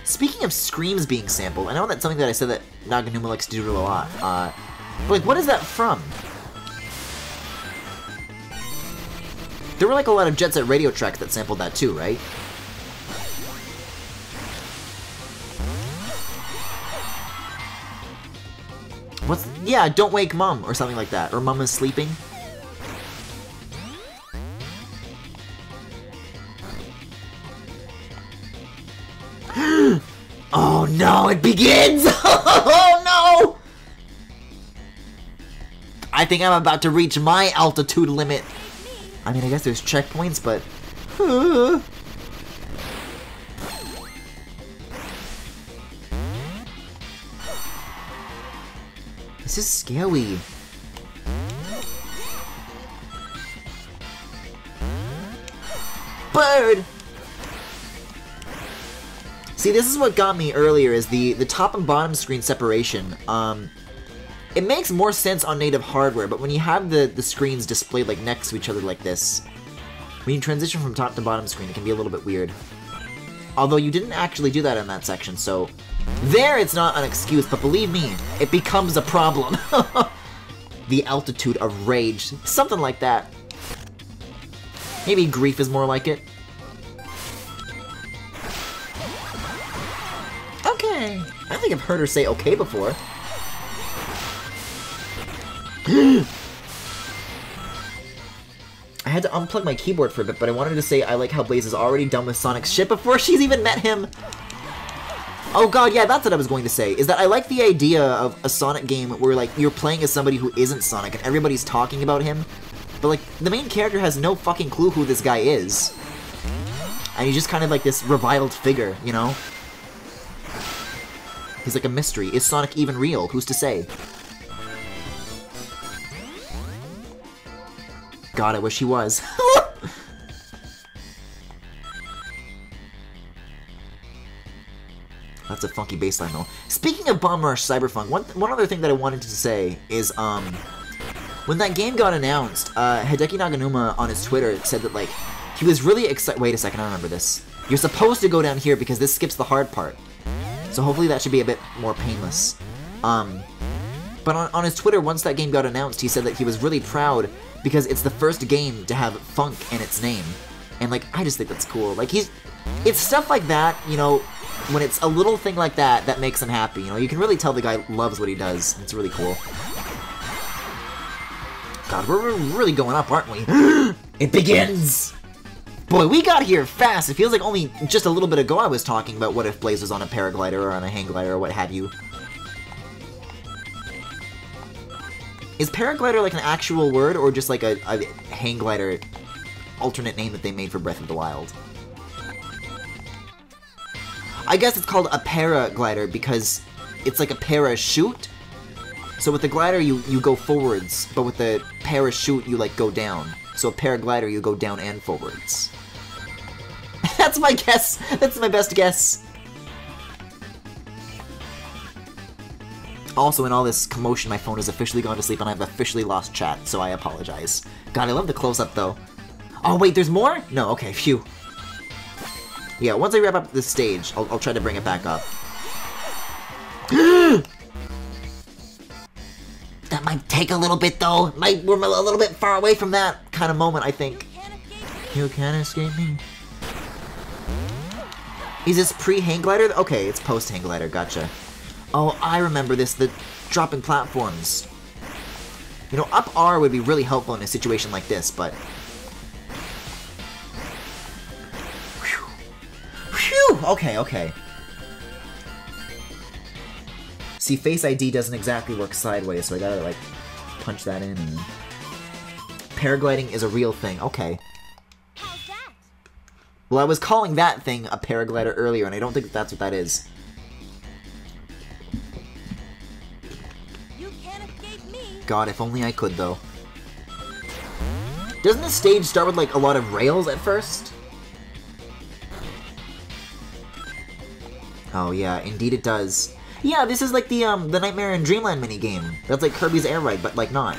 Speaking of screams being sampled, I know that's something that I said that Naganuma likes to do a lot. But like, what is that from? There were like a lot of Jet Set Radio tracks that sampled that too, right? What's... yeah, Don't Wake Mom, or something like that. Or Mom is Sleeping. Oh no, it begins! Oh no! I think I'm about to reach my altitude limit. I mean, I guess there's checkpoints, but... This is scary. Bird! See, this is what got me earlier, is the top and bottom screen separation. It makes more sense on native hardware, but when you have the screens displayed like next to each other like this, when you transition from top to bottom screen, it can be a little bit weird. Although you didn't actually do that in that section, so there it's not an excuse, but believe me, it becomes a problem. The altitude of rage, something like that. Maybe grief is more like it. Okay. I don't think I've heard her say okay before. I had to unplug my keyboard for a bit, but I wanted to say I like how Blaze is already done with Sonic's shit before she's even met him. Oh god, yeah, that's what I was going to say, is that I like the idea of a Sonic game where, like, you're playing as somebody who isn't Sonic and everybody's talking about him, but, like, the main character has no fucking clue who this guy is. And he's just kind of like this reviled figure, you know? He's like a mystery. Is Sonic even real? Who's to say? God, I wish he was. That's a funky bassline, though. Speaking of Bomb Rush Cyberpunk, one other thing that I wanted to say is, when that game got announced, Hideki Naganuma on his Twitter said that, like, he was really excited. Wait a second, I remember this. You're supposed to go down here because this skips the hard part. So hopefully that should be a bit more painless. But on his Twitter, once that game got announced, he said that he was really proud because it's the first game to have funk in its name. And, like, I just think that's cool. Like, it's stuff like that, you know, when it's a little thing like that, that makes him happy, you know? You can really tell the guy loves what he does. It's really cool. God, we're really going up, aren't we? It begins! Boy, we got here fast! It feels like only just a little bit ago I was talking about what if Blaze was on a paraglider or on a hang glider or what have you. Is paraglider like an actual word or just like a hang glider alternate name that they made for Breath of the Wild? I guess it's called a paraglider because it's like a parachute. So with the glider you go forwards, but with the parachute you like go down. So a paraglider you go down and forwards. That's my guess. That's my best guess. Also, in all this commotion, my phone has officially gone to sleep and I've officially lost chat, so I apologize. God, I love the close-up, though. Oh, wait, there's more? No, okay, phew. Yeah, once I wrap up this stage, I'll try to bring it back up. That might take a little bit, though. We're a little bit far away from that kind of moment, I think. You can't escape me. Is this pre-hang glider? Okay, it's post-hang glider, gotcha. Oh, I remember this, the dropping platforms. You know, up R would be really helpful in a situation like this, but... Whew. Whew! Okay, okay. See, Face ID doesn't exactly work sideways, so I gotta, like, punch that in and... Paragliding is a real thing, okay. How's that? Well, I was calling that thing a paraglider earlier, and I don't think that's what that is. You can't escape me. God, if only I could, though. Doesn't the stage start with, like, a lot of rails at first? Oh, yeah, indeed it does. Yeah, this is like the Nightmare in Dreamland minigame. That's like Kirby's Air Ride, but, like, not.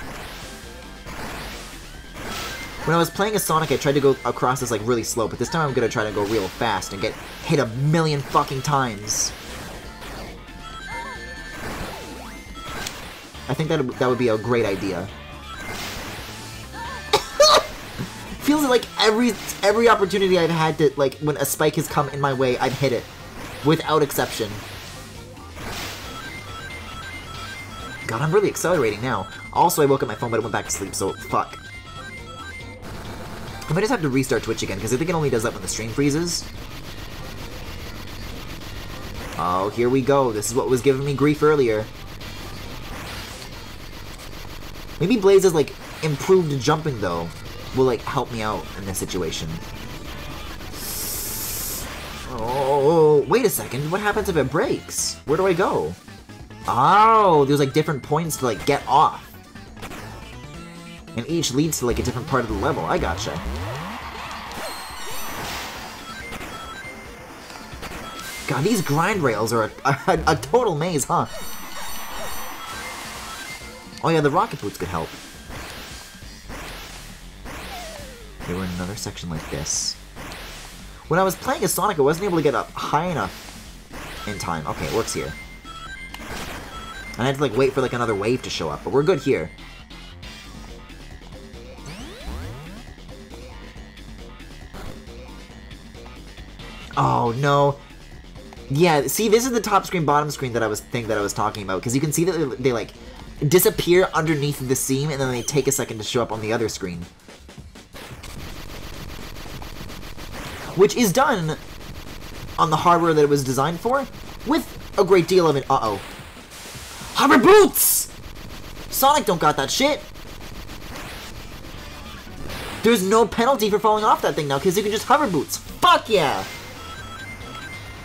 When I was playing as Sonic, I tried to go across this, like, really slow, but this time I'm gonna try to go real fast and get hit a million fucking times. I think that would be a great idea. Feels like every opportunity I've had to, like, when a spike has come in my way, I've hit it. Without exception. God, I'm really accelerating now. Also, I woke up my phone, but it went back to sleep, so fuck. I might just have to restart Twitch again, because I think it only does that when the stream freezes. Oh, here we go. This is what was giving me grief earlier. Maybe Blaze's, like, improved jumping, though, will, like, help me out in this situation. Oh, wait a second. What happens if it breaks? Where do I go? Oh, there's, like, different points to, like, get off. And each leads to, like, a different part of the level. I gotcha. God, these grind rails are a total maze, huh? Oh yeah, the rocket boots could help. Okay, we're in another section like this. When I was playing as Sonic, I wasn't able to get up high enough in time. Okay, it works here. And I had to, like, wait for, like, another wave to show up, but we're good here. Oh, no. Yeah, see, this is the top screen, bottom screen that I was talking about, because you can see that they, like, disappear underneath the seam, and then they take a second to show up on the other screen. Which is done on the hardware that it was designed for, with a great deal of it. Uh-oh. Hover boots! Sonic don't got that shit! There's no penalty for falling off that thing now, because you can just hover boots. Fuck yeah!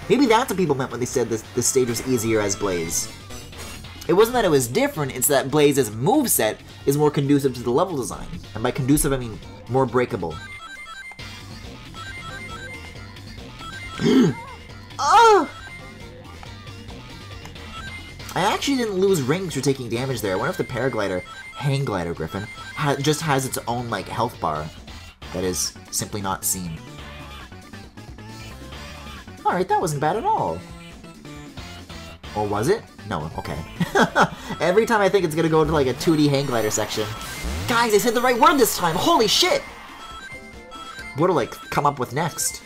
Maybe that's what people meant when they said this stage was easier as Blaze. It wasn't that it was different, it's that Blaze's moveset is more conducive to the level design. And by conducive, I mean more breakable. Oh! I actually didn't lose rings for taking damage there. I wonder if the paraglider, hang glider, Griffin, just has its own, like, health bar that is simply not seen. Alright, that wasn't bad at all. Or was it? No, okay. Every time I think it's gonna go into, like, a 2D hang glider section. Guys, I said the right word this time! Holy shit! What'll, like, come up with next?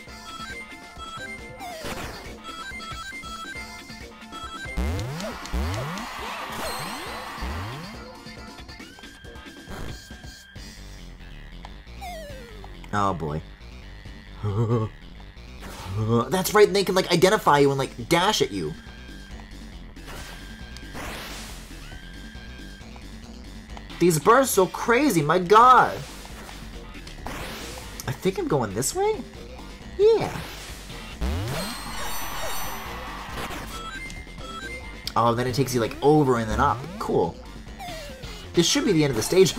Oh boy. That's right, they can, like, identify you and, like, dash at you. These birds so crazy, my god. I think I'm going this way? Yeah. Oh, then it takes you, like, over and then up. Cool. This should be the end of the stage.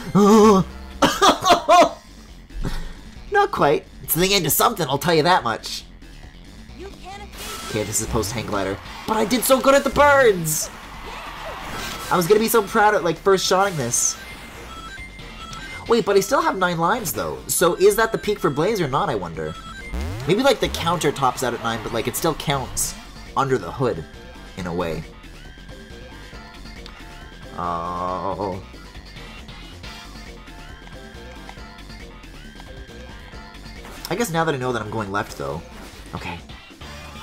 Not quite. It's the end of something, I'll tell you that much. Okay, this is post-hang glider. But I did so good at the birds! I was gonna be so proud at, like, first shotting this. Wait, but I still have 9 lives, though. So is that the peak for Blaze or not, I wonder? Maybe, like, the counter tops out at 9, but, like, it still counts under the hood, in a way. Oh... I guess now that I know that I'm going left, though. Okay.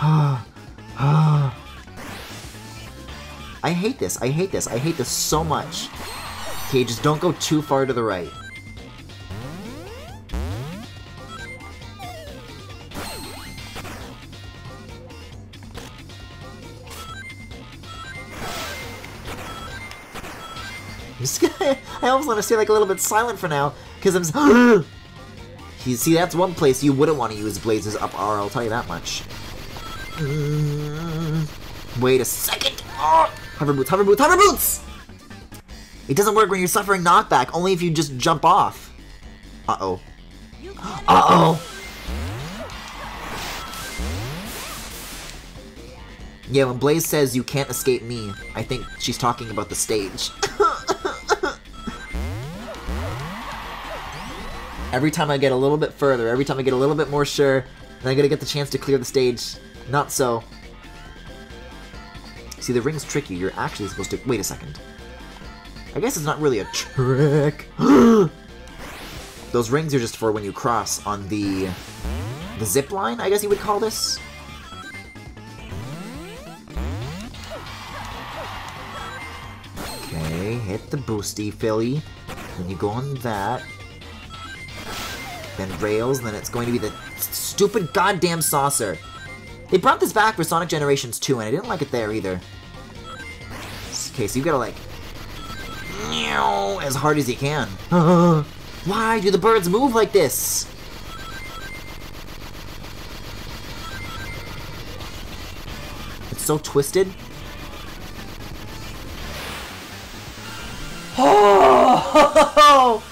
I hate this. I hate this. I hate this so much. Okay, just don't go too far to the right. I almost want to stay, like, a little bit silent for now, because I'm You see, that's one place you wouldn't want to use Blaze's up R, I'll tell you that much. Wait a second! Oh! Hover boots, hover boots, hover boots! It doesn't work when you're suffering knockback, only if you just jump off. Uh-oh. Uh-oh! Yeah, when Blaze says you can't escape me, I think she's talking about the stage. Every time I get a little bit further, every time I get a little bit more sure, then I gotta get the chance to clear the stage. Not so. See, the ring's tricky. You're actually supposed to... Wait a second. I guess it's not really a trick. Those rings are just for when you cross on the zip line, I guess you would call this. Okay, hit the boosty, Philly. Then you go on that. Then rails, then it's going to be the stupid goddamn saucer. They brought this back for Sonic Generations 2, and I didn't like it there either. Okay, so you gotta like... as hard as you can. Why do the birds move like this? It's so twisted. Oh!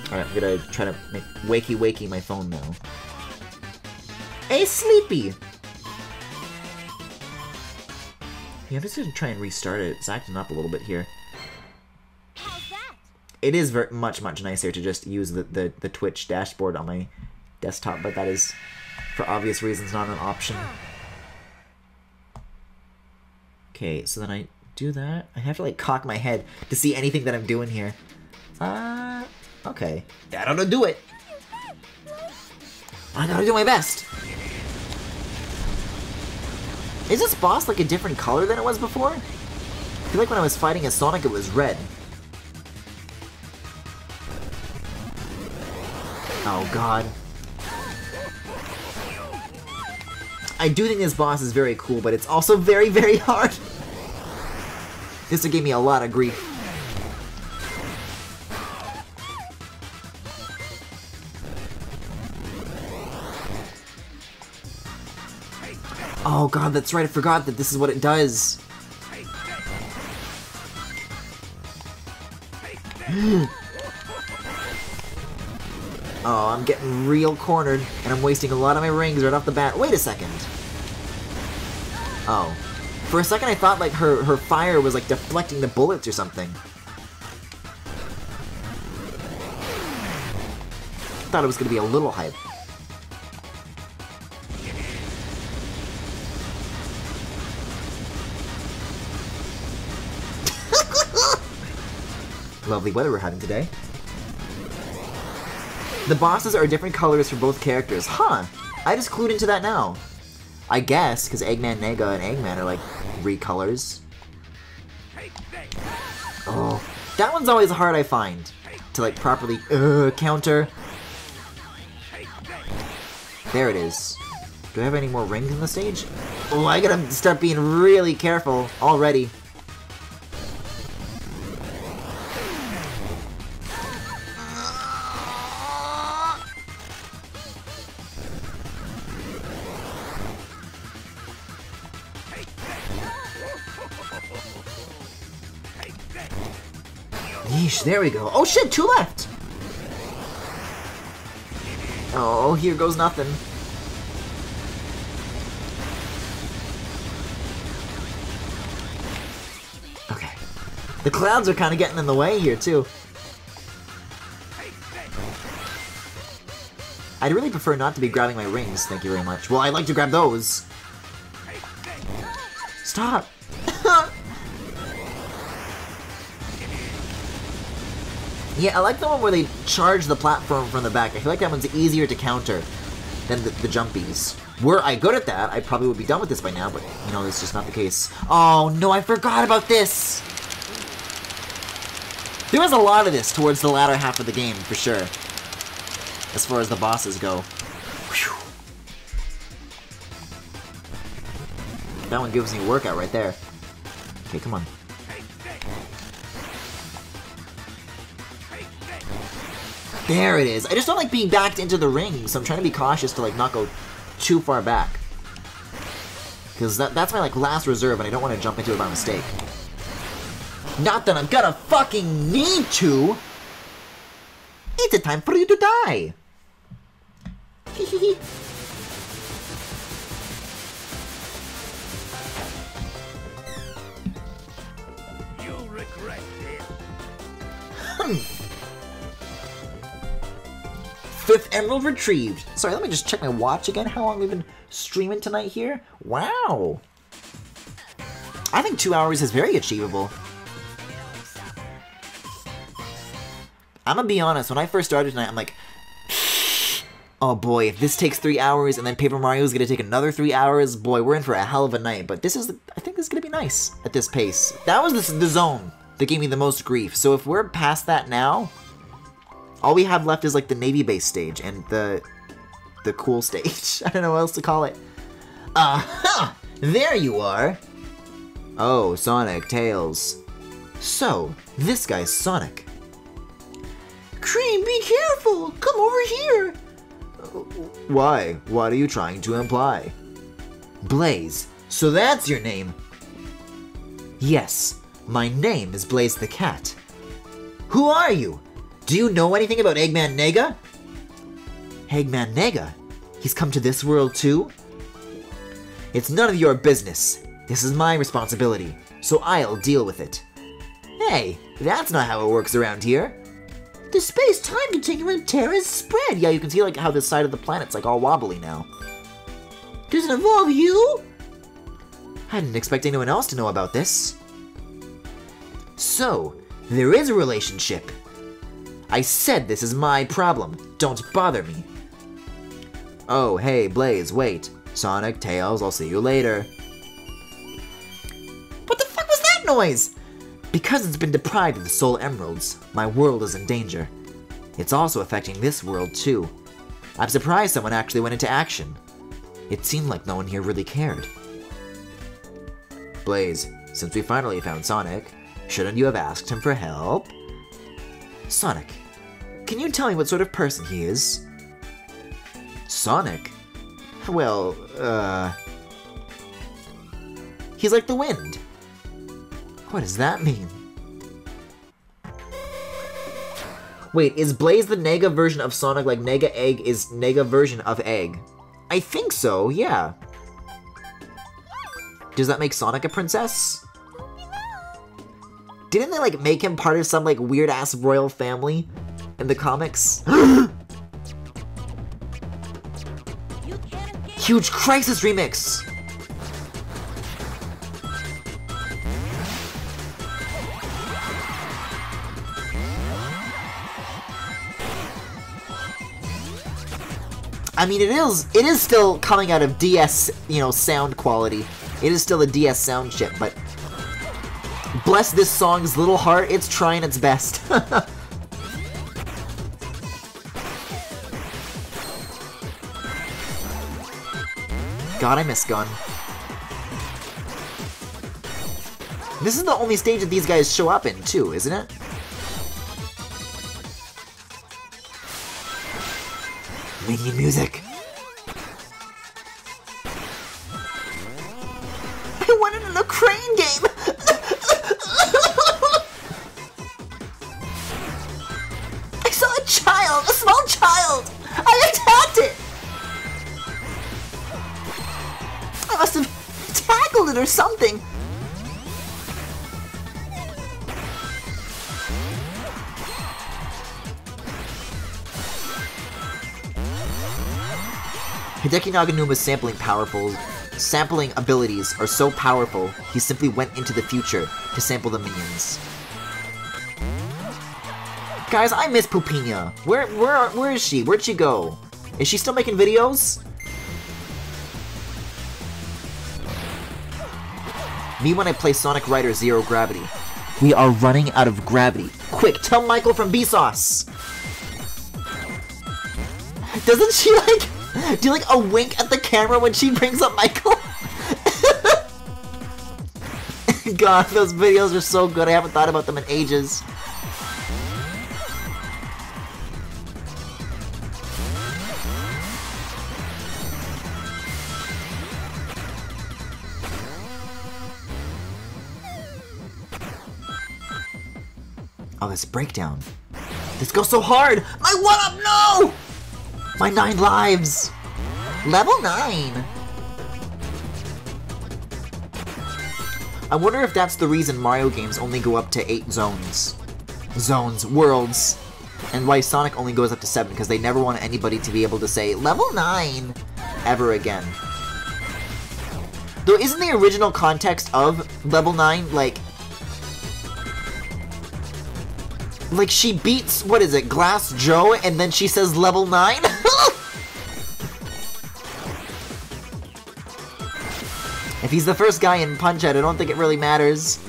Alright, I'm gonna try to make wakey my phone now. Hey, Sleepy! Yeah, I'm just gonna try and restart it. It's acting up a little bit here. How's that? It is very much nicer to just use the Twitch dashboard on my desktop, but that is, for obvious reasons, not an option. Okay, so then I do that. I have to like cock my head to see anything that I'm doing here. Okay. That'll do it. I gotta do my best. Is this boss like a different color than it was before? I feel like when I was fighting as Sonic it was red. Oh god. I do think this boss is very cool, but it's also very, very hard. This gave me a lot of grief. Oh god, that's right, I forgot that this is what it does. Oh, I'm getting real cornered, and I'm wasting a lot of my rings right off the bat. Wait a second. Oh. For a second I thought like her fire was like deflecting the bullets or something. Thought it was gonna be a little hype. Lovely weather we're having today. The bosses are different colors for both characters. Huh. I just clued into that now. I guess, because Eggman, Nega, and Eggman are like recolors. Oh. That one's always hard, I find. To like properly counter. There it is. Do I have any more rings in the stage? Oh, I gotta start being really careful already. Yeesh, there we go. Oh shit, 2 left! Oh, here goes nothing. Okay. The clouds are kind of getting in the way here, too. I'd really prefer not to be grabbing my rings, thank you very much. Well, I'd like to grab those. Stop! Yeah, I like the one where they charge the platform from the back. I feel like that one's easier to counter than the jumpies. Were I good at that, I probably would be done with this by now, but, you know, that's just not the case. Oh, no, I forgot about this! There was a lot of this towards the latter half of the game, for sure. As far as the bosses go. Whew. That one gives me a workout right there. Okay, come on. There it is. I just don't like being backed into the ring, so I'm trying to be cautious to like not go too far back. Because that's my like last reserve, and I don't want to jump into it by mistake. Not that I'm gonna fucking need to! It's a time for you to die! Hehehe. You'll regret this. 5th emerald retrieved. Sorry, let me just check my watch again. How long we've been streaming tonight here? Wow. I think 2 hours is very achievable. I'm gonna be honest, when I first started tonight, I'm like, oh boy, if this takes 3 hours and then Paper Mario's gonna take another 3 hours, boy, we're in for a hell of a night. But this is, I think this is gonna be nice at this pace. That was the zone that gave me the most grief. So if we're past that now, all we have left is like the Navy base stage and the cool stage. I don't know what else to call it. Aha! There you are! Oh, Sonic, Tails. So, this guy's Sonic. Cream, be careful! Come over here! Why? What are you trying to imply? Blaze, so that's your name? Yes, my name is Blaze the Cat. Who are you? Do you know anything about Eggman Nega? Eggman Nega? He's come to this world too? It's none of your business. This is my responsibility, so I'll deal with it. Hey, that's not how it works around here. The space-time continuum of Terra is spread. Yeah, you can see like how this side of the planet's like all wobbly now. Does it involve you? I didn't expect anyone else to know about this. So, there is a relationship. I said this is my problem. Don't bother me. Oh, hey, Blaze, wait. Sonic, Tails, I'll see you later. What the fuck was that noise? Because it's been deprived of the Soul Emeralds, my world is in danger. It's also affecting this world too. I'm surprised someone actually went into action. It seemed like no one here really cared. Blaze, since we finally found Sonic, shouldn't you have asked him for help? Sonic, can you tell me what sort of person he is? Sonic? Well, he's like the wind. What does that mean? Wait, is Blaze the Nega version of Sonic like Nega Egg is Nega version of Egg? I think so, yeah. Does that make Sonic a princess? Didn't they like make him part of some like weird ass royal family in the comics? Huge Crisis remix! I mean, it is still coming out of DS, you know, sound quality. It is still a DS sound chip, but bless this song's little heart, it's trying its best. God, I miss Gun. This is the only stage that these guys show up in, too, isn't it? Minion music. I wanted in a crane game! I saw a child! A small child! I attacked it! I must have tackled it or something! Hideki Naganuma's sampling abilities are so powerful, he simply went into the future to sample the minions. Guys, I miss Pupina. Where is she? Where'd she go? Is she still making videos? Me when I play Sonic Rider Zero Gravity. We are running out of gravity. Quick, tell Michael from Vsauce! Doesn't she like do like a wink at the camera when she brings up Michael? God, those videos are so good. I haven't thought about them in ages. Oh, this breakdown. This goes so hard! My 1-up, no! My 9 lives! Level 9! I wonder if that's the reason Mario games only go up to 8 zones. Worlds. And why Sonic only goes up to 7, because they never want anybody to be able to say, level 9! Ever again. Though, isn't the original context of level 9, like, she beats, what is it, Glass Joe, and then she says level 9? If he's the first guy in Punch-Out, I don't think it really matters.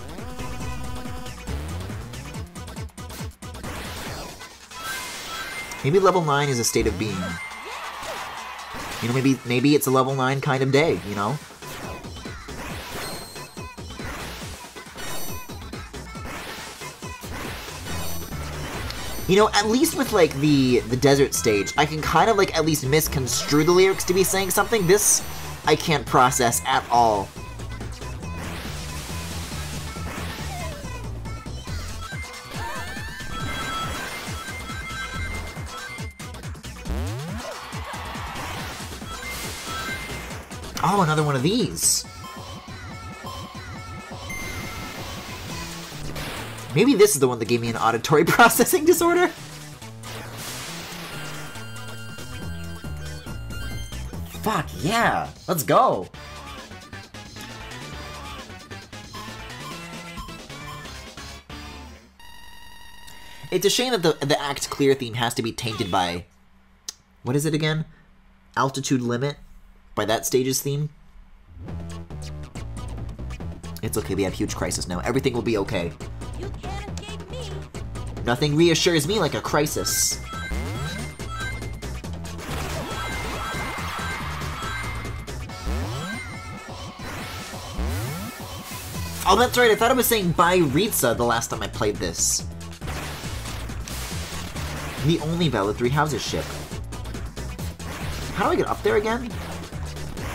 Maybe level 9 is a state of being. You know, maybe it's a level 9 kind of day, you know? You know, at least with, like, the desert stage, I can kind of, like, at least misconstrue the lyrics to be saying something. This, I can't process at all. Oh, another one of these. Maybe this is the one that gave me an auditory processing disorder? Fuck yeah! Let's go! It's a shame that the Act Clear theme has to be tainted by... What is it again? Altitude Limit? By that stage's theme? It's okay, we have Huge Crisis now. Everything will be okay. You can't escape me. Nothing reassures me like a crisis. Oh, that's right, I thought I was saying bye Ritza the last time I played this. The only valid Three Houses ship. How do I get up there again?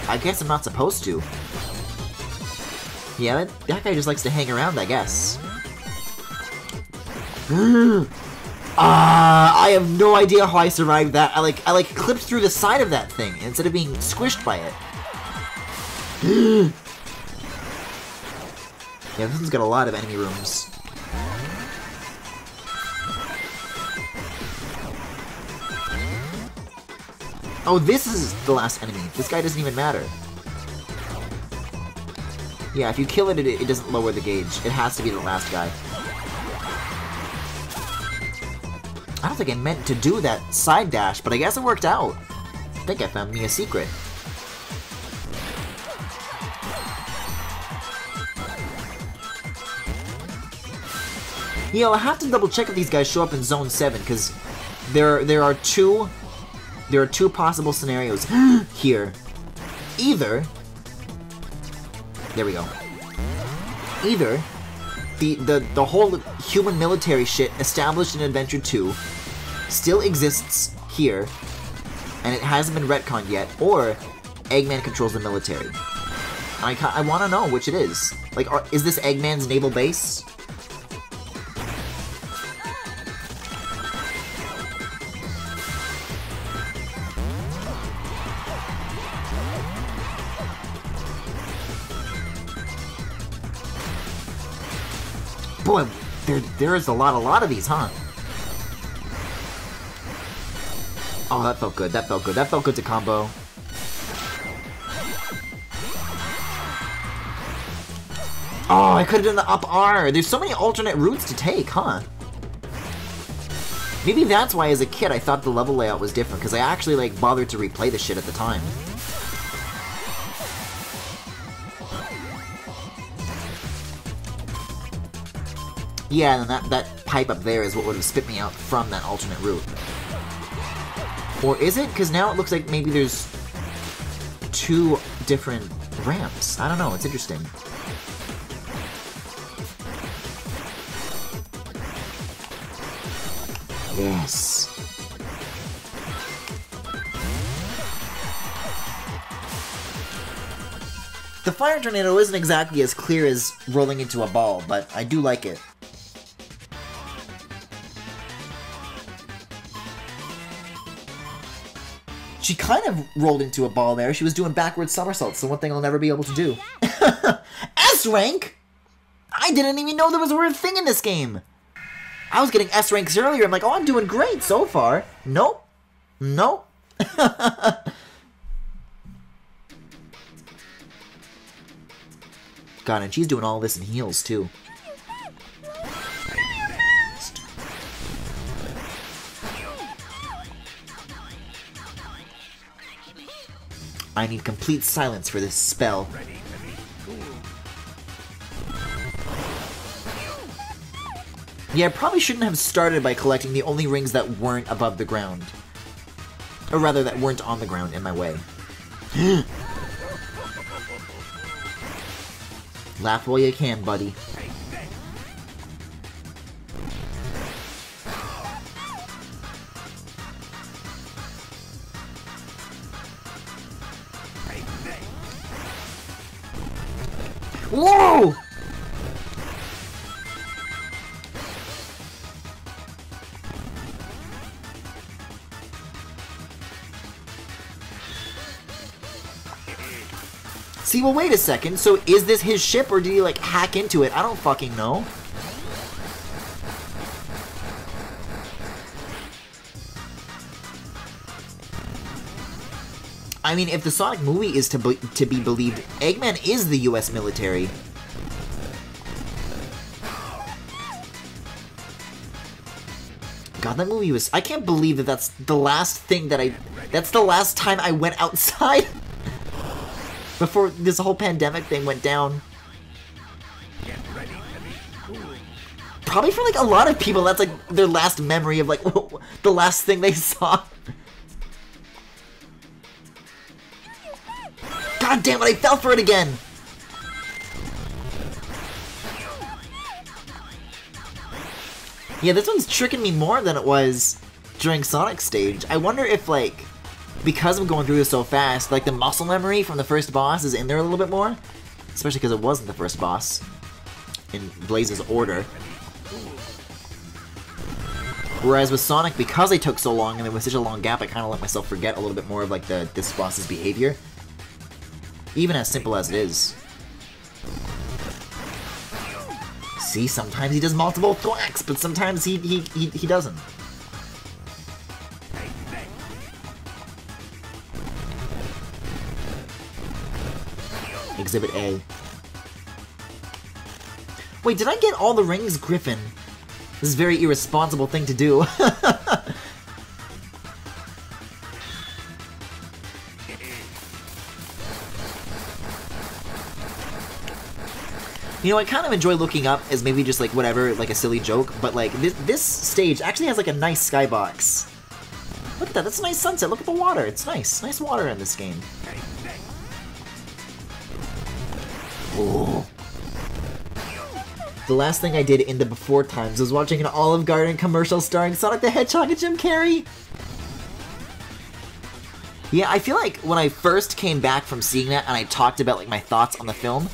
I guess I'm not supposed to. Yeah, that guy just likes to hang around, I guess. I have no idea how I survived that. I like clipped through the side of that thing instead of being squished by it. Yeah, this one's got a lot of enemy rooms. Oh, this is the last enemy. This guy doesn't even matter. Yeah, if you kill it, it doesn't lower the gauge. It has to be the last guy. I don't think I meant to do that side dash, but I guess it worked out. I think I found me a secret. You know, I have to double check if these guys show up in Zone 7, because there are two possible scenarios here. Either, there we go. Either the whole human military shit established in Adventure 2 still exists here, and it hasn't been retconned yet, or Eggman controls the military. And I want to know which it is. Like, is this Eggman's naval base? Boy, there is a lot of these, huh? Oh, that felt good, that felt good. That felt good to combo. Oh, I could have done the up R. There's so many alternate routes to take, huh? Maybe that's why as a kid I thought the level layout was different, because I actually, like, bothered to replay the shit at the time. Yeah, and that pipe up there is what would have spit me out from that alternate route. Or is it? Because now it looks like maybe there's two different ramps. I don't know, it's interesting. Yes. The fire tornado isn't exactly as clear as rolling into a ball, but I do like it. She kind of rolled into a ball there. She was doing backwards somersaults, the one thing I'll never be able to do. S rank? I didn't even know there was a weird thing in this game. I was getting S ranks earlier. I'm like, oh, I'm doing great so far. Nope. Nope. God, and she's doing all this in heels, too. I need complete silence for this spell. Yeah, I probably shouldn't have started by collecting the only rings that weren't above the ground. Or rather, that weren't on the ground in my way. Laugh while you can, buddy. Whoa! See, well, wait a second. So is this his ship, or did he, like, hack into it? I don't fucking know. I mean, if the Sonic movie is to be believed, Eggman is the U.S. military. God, that movie was... I can't believe that that's the last thing that I... That's the last time I went outside. Before this whole pandemic thing went down. Probably for, like, a lot of people, that's, like, their last memory of, like, the last thing they saw. God damn it, I fell for it again! Yeah, this one's tricking me more than it was during Sonic stage. I wonder if, like, because I'm going through this so fast, like, the muscle memory from the first boss is in there a little bit more. Especially because it wasn't the first boss in Blaze's order. Whereas with Sonic, because I took so long and there was such a long gap, I kind of let myself forget a little bit more of, like, this boss's behavior. Even as simple as it is. See, sometimes he does multiple thwacks, but sometimes he doesn't. Exhibit A. Wait, did I get all the rings, Griffin? This is a very irresponsible thing to do. You know, I kind of enjoy looking up as maybe just, like, whatever, like a silly joke, but, like, this stage actually has, like, a nice skybox. Look at that, that's a nice sunset, look at the water, it's nice. Nice water in this game. Ooh. The last thing I did in the before times was watching an Olive Garden commercial starring Sonic the Hedgehog and Jim Carrey. Yeah, I feel like when I first came back from seeing that and I talked about, like, my thoughts on the film,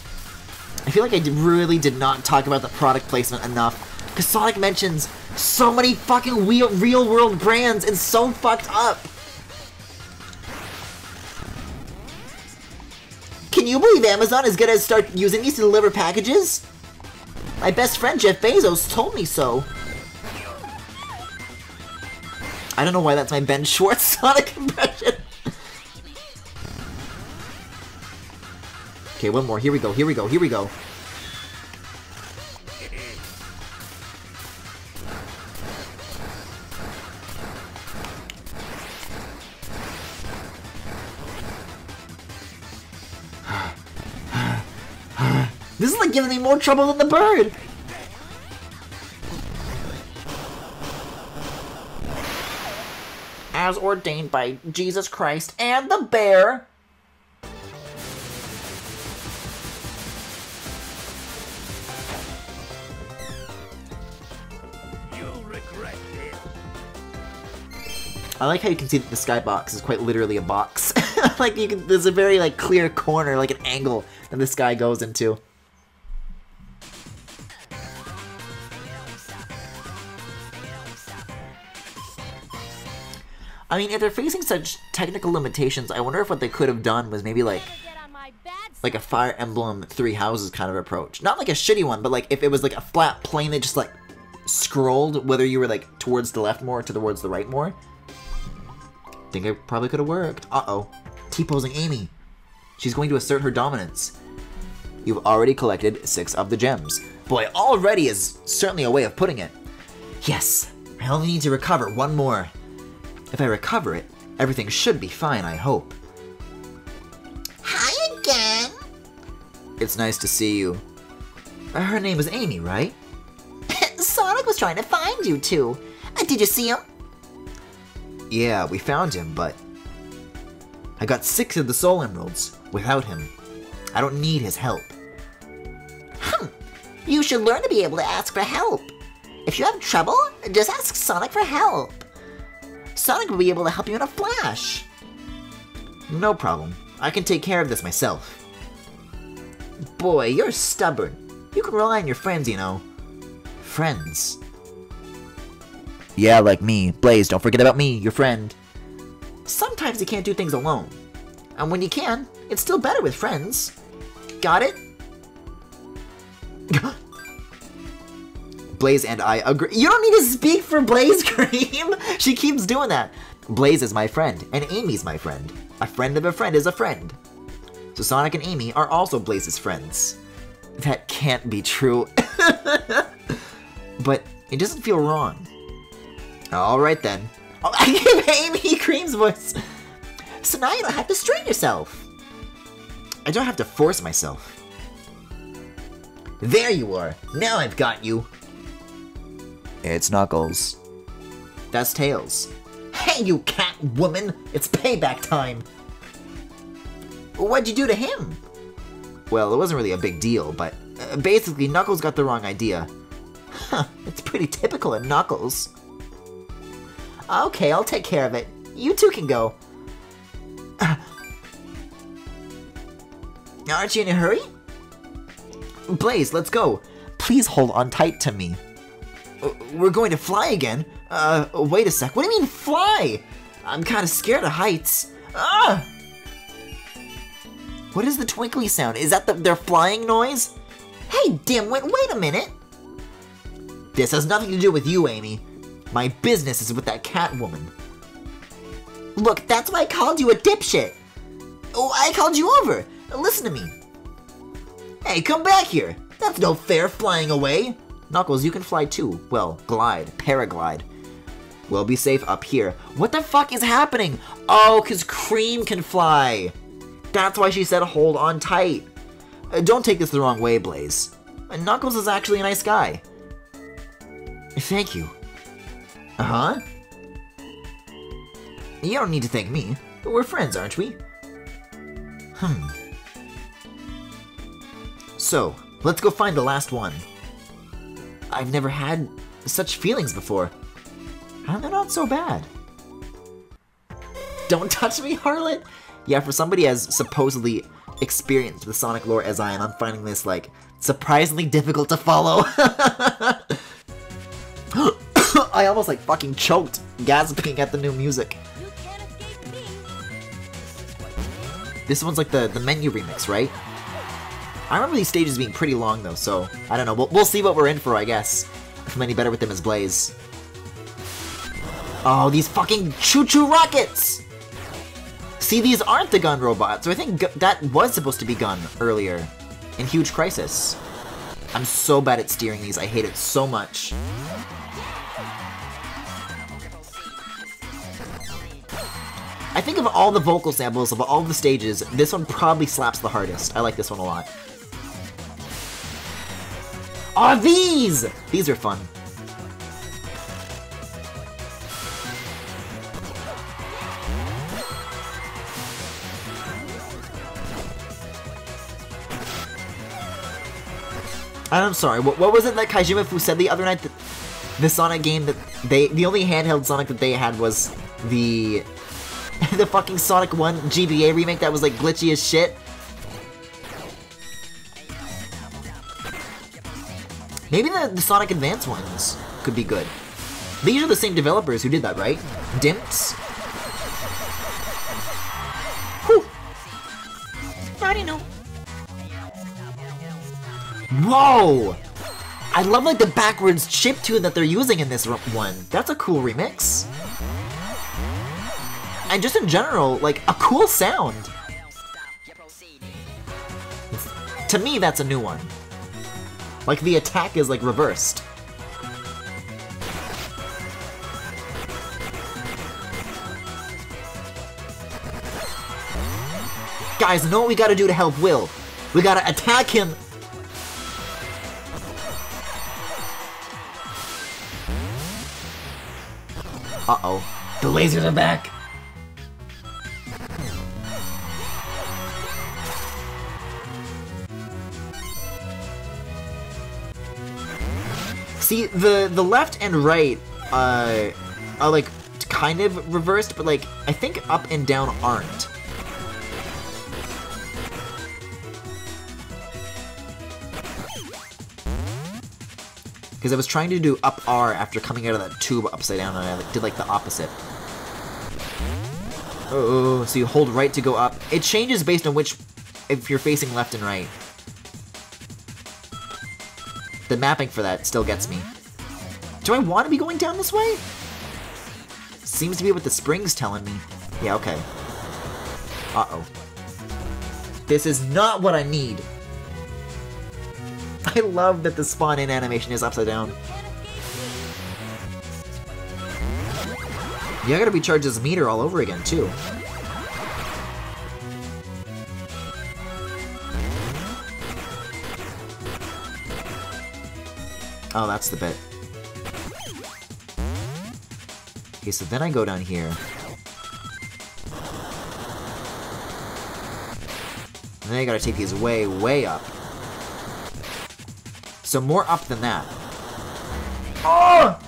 I feel like I really did not talk about the product placement enough, because Sonic mentions so many fucking real-world brands and so fucked up. Can you believe Amazon is gonna start using these to deliver packages? My best friend Jeff Bezos told me so. I don't know why that's my Ben Schwartz Sonic impression. Okay, one more. Here we go, here we go, here we go. This is like giving me more trouble than the bird! As ordained by Jesus Christ and the bear! You'll regret it. I like how you can see that the skybox is quite literally a box. Like, you can, there's a very, like, clear corner, like an angle that the sky goes into. I mean, if they're facing such technical limitations, I wonder if what they could have done was maybe like a Fire Emblem Three Houses kind of approach. Not like a shitty one, but like if it was like a flat plane that just like scrolled whether you were like towards the left more or towards the right more. Think it probably could have worked. Uh-oh. T-posing Amy. She's going to assert her dominance. You've already collected 6 of the gems. Boy, already is certainly a way of putting it. Yes, I only need to recover 1 more. If I recover it, everything should be fine, I hope. Hi again. It's nice to see you. Her name is Amy, right? Sonic was trying to find you two. Did you see him? Yeah, we found him, but I got 6 of the Soul Emeralds without him. I don't need his help. You should learn to be able to ask for help. If you have trouble, just ask Sonic for help. Sonic will be able to help you in a flash. No problem. I can take care of this myself. Boy, you're stubborn. You can rely on your friends, you know. Friends. Yeah, like me. Blaze, don't forget about me, your friend. Sometimes you can't do things alone. And when you can, it's still better with friends. Got it? Blaze and I agree. You don't need to speak for Blaze, Cream! She keeps doing that. Blaze is my friend, and Amy's my friend. A friend of a friend is a friend. So Sonic and Amy are also Blaze's friends. That can't be true. But it doesn't feel wrong. Alright then. Oh, I gave Amy Cream's voice. So now you don't have to strain yourself. I don't have to force myself. There you are. Now I've got you. It's Knuckles. That's Tails. Hey, you cat woman! It's payback time! What'd you do to him? Well, it wasn't really a big deal, but basically Knuckles got the wrong idea. Huh, it's pretty typical of Knuckles. Okay, I'll take care of it. You two can go. Aren't you in a hurry? Blaze, let's go. Please hold on tight to me. We're going to fly again? Wait a sec. What do you mean fly? I'm kind of scared of heights. Ah! What is the twinkly sound? Is that their flying noise? Hey, dimwit, wait a minute. This has nothing to do with you, Amy. My business is with that cat woman. Look, that's why I called you a dipshit. Oh, I called you over. Listen to me. Hey, come back here. That's no fair flying away. Knuckles, you can fly too. Well, glide, paraglide. We'll be safe up here. What the fuck is happening? Oh, cause Cream can fly. That's why she said hold on tight. Don't take this the wrong way, Blaze. Knuckles is actually a nice guy. Thank you. Uh-huh. You don't need to thank me. We're friends, aren't we? So, let's go find the last one. I've never had such feelings before. And they're not so bad. Don't touch me, harlot! Yeah, for somebody as supposedly experienced with Sonic lore as I am, I'm finding this, like, surprisingly difficult to follow. I almost, like, fucking choked, gasping at the new music. You can't escape me. This one's like the menu remix, right? I remember these stages being pretty long, though, so I don't know. We'll see what we're in for, I guess. If I'm any better with them as Blaze. Oh, these fucking choo-choo rockets! See, these aren't the gun robots, so I think that was supposed to be Gun earlier in Huge Crisis. I'm so bad at steering these, I hate it so much. I think of all the vocal samples of all the stages, this one probably slaps the hardest. I like this one a lot. Oh, these! These are fun. I'm sorry, what was it that Kaijimafu said the other night that the Sonic game that the only handheld Sonic that they had was the fucking Sonic 1 GBA remake that was like glitchy as shit? Maybe the Sonic Advance ones could be good. These are the same developers who did that, right? Dimps? already know. Whoa! I love like the backwards chiptune that they're using in this one. That's a cool remix. And just in general, like a cool sound. To me, that's a new one. Like the attack is like reversed. Guys, know what we gotta do to help Will? We gotta attack him. Uh-oh. The lasers are back! See, the left and right are like kind of reversed, but like I think up and down aren't. Because I was trying to do up R after coming out of that tube upside down, and I did like the opposite. Oh, so you hold right to go up. It changes based on if you're facing left and right. The mapping for that still gets me. Do I want to be going down this way? Seems to be what the spring's telling me. Yeah, okay. Uh-oh. This is not what I need. I love that the spawn-in animation is upside down. Yeah, I gotta recharge this meter all over again, too. Oh, that's the bit. Okay, so then I go down here. And then I gotta take these way, way up. So more up than that. Oh!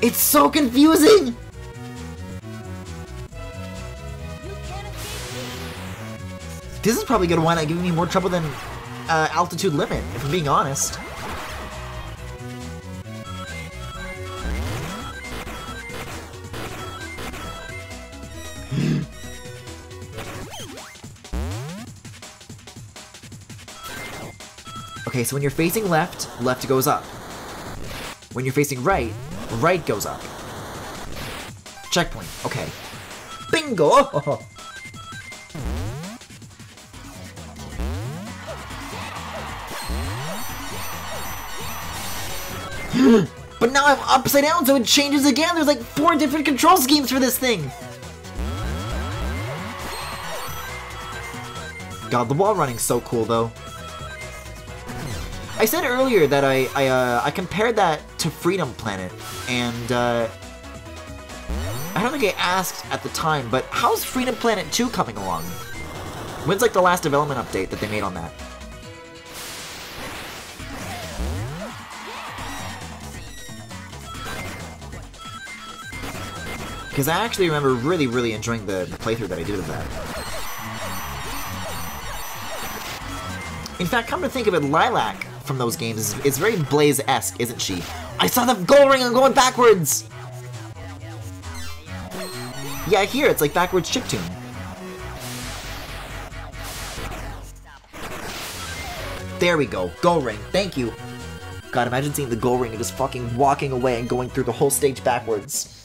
It's so confusing! This is probably gonna wind up giving me more trouble than Altitude Limit, if I'm being honest. Okay, so when you're facing left, left goes up. When you're facing right, right goes up. Checkpoint. Okay. Bingo! But now I'm upside down, so it changes again. There's like 4 different control schemes for this thing. God, the wall running's so cool, though. I said earlier that I compared that to Freedom Planet, and I don't think I asked at the time, but how's Freedom Planet 2 coming along? When's like the last development update that they made on that? Because I actually remember really enjoying the playthrough that I did of that. In fact, come to think of it, Lilac from those games is very Blaze-esque, isn't she? I saw the gold ring, I'm going backwards! Yeah, I hear it's like backwards chiptune. There we go, gold ring, thank you. God, imagine seeing the gold ring and just fucking walking away and going through the whole stage backwards.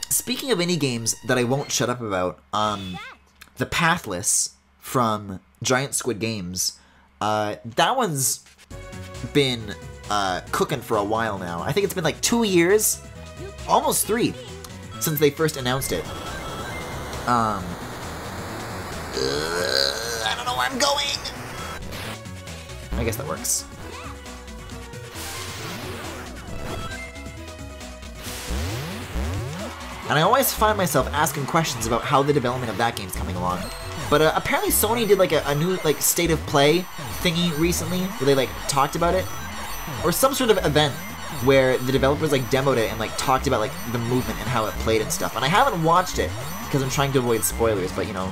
Speaking of indie games that I won't shut up about, The Pathless from Giant Squid Games, that one's been cooking for a while now. I think it's been like 2 years, almost 3, since they first announced it. I don't know where I'm going! I guess that works. And I always find myself asking questions about how the development of that game's coming along. But apparently Sony did like a new like state of play thingy recently, where they like talked about it, or some sort of event where the developers like demoed it and like talked about like the movement and how it played and stuff. And I haven't watched it because I'm trying to avoid spoilers, but you know,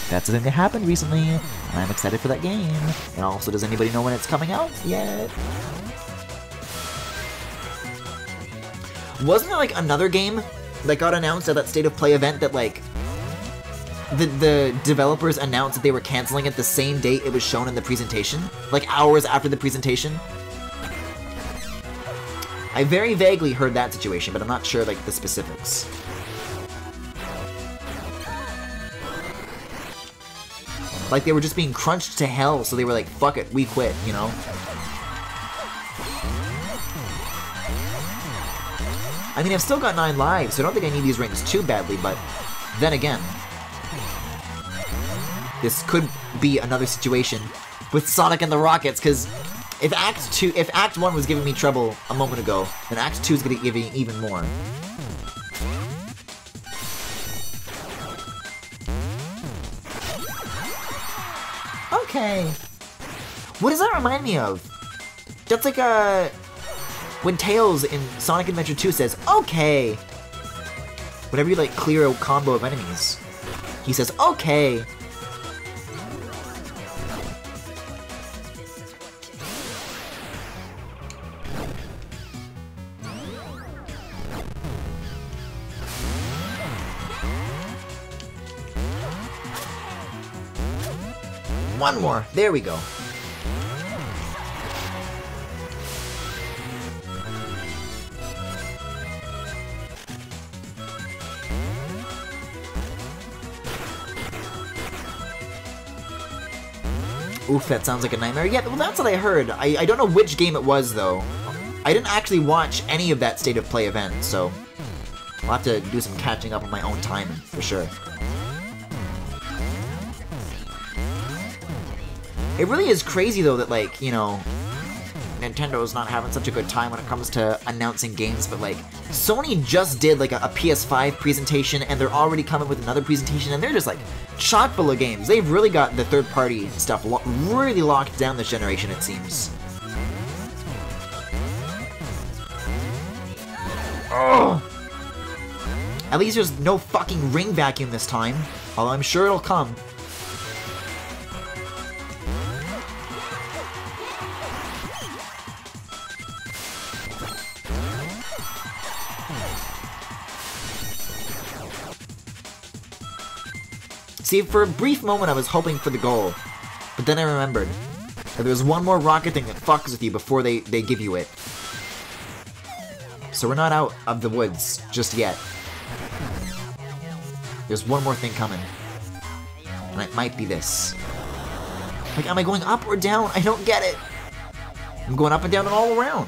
that's the thing that happened recently, and I'm excited for that game. And also, does anybody know when it's coming out yet? Wasn't there like another game that got announced at that State of Play event that like the developers announced that they were canceling it the same date it was shown in the presentation? Like hours after the presentation? I very vaguely heard that situation, but I'm not sure like the specifics. Like they were just being crunched to hell, so they were like, fuck it, we quit, you know? I mean, I've still got 9 lives, so I don't think I need these rings too badly, but then again, this could be another situation with Sonic and the Rockets, because if Act 1 was giving me trouble a moment ago, then Act 2 is going to give me even more. Okay. What does that remind me of? That's like when Tails in Sonic Adventure 2 says, okay! Whenever you, like, clear a combo of enemies, he says, okay! One more! There we go. Oof, that sounds like a nightmare. Yeah, well, that's what I heard. I don't know which game it was, though. I didn't actually watch any of that State of Play event, so I'll have to do some catching up on my own time, for sure. It really is crazy, though, that, like, you know, Nintendo's not having such a good time when it comes to announcing games, but, like, Sony just did, like, a PS5 presentation, and they're already coming with another presentation, and they're just, like, chock full of games. They've really got the third-party stuff really locked down this generation, it seems. Ugh. At least there's no fucking ring vacuum this time, although I'm sure it'll come. See, for a brief moment I was hoping for the goal, but then I remembered that there's one more rocket thing that fucks with you before they give you it. So we're not out of the woods just yet. There's one more thing coming. And it might be this. Like, am I going up or down? I don't get it. I'm going up and down and all around.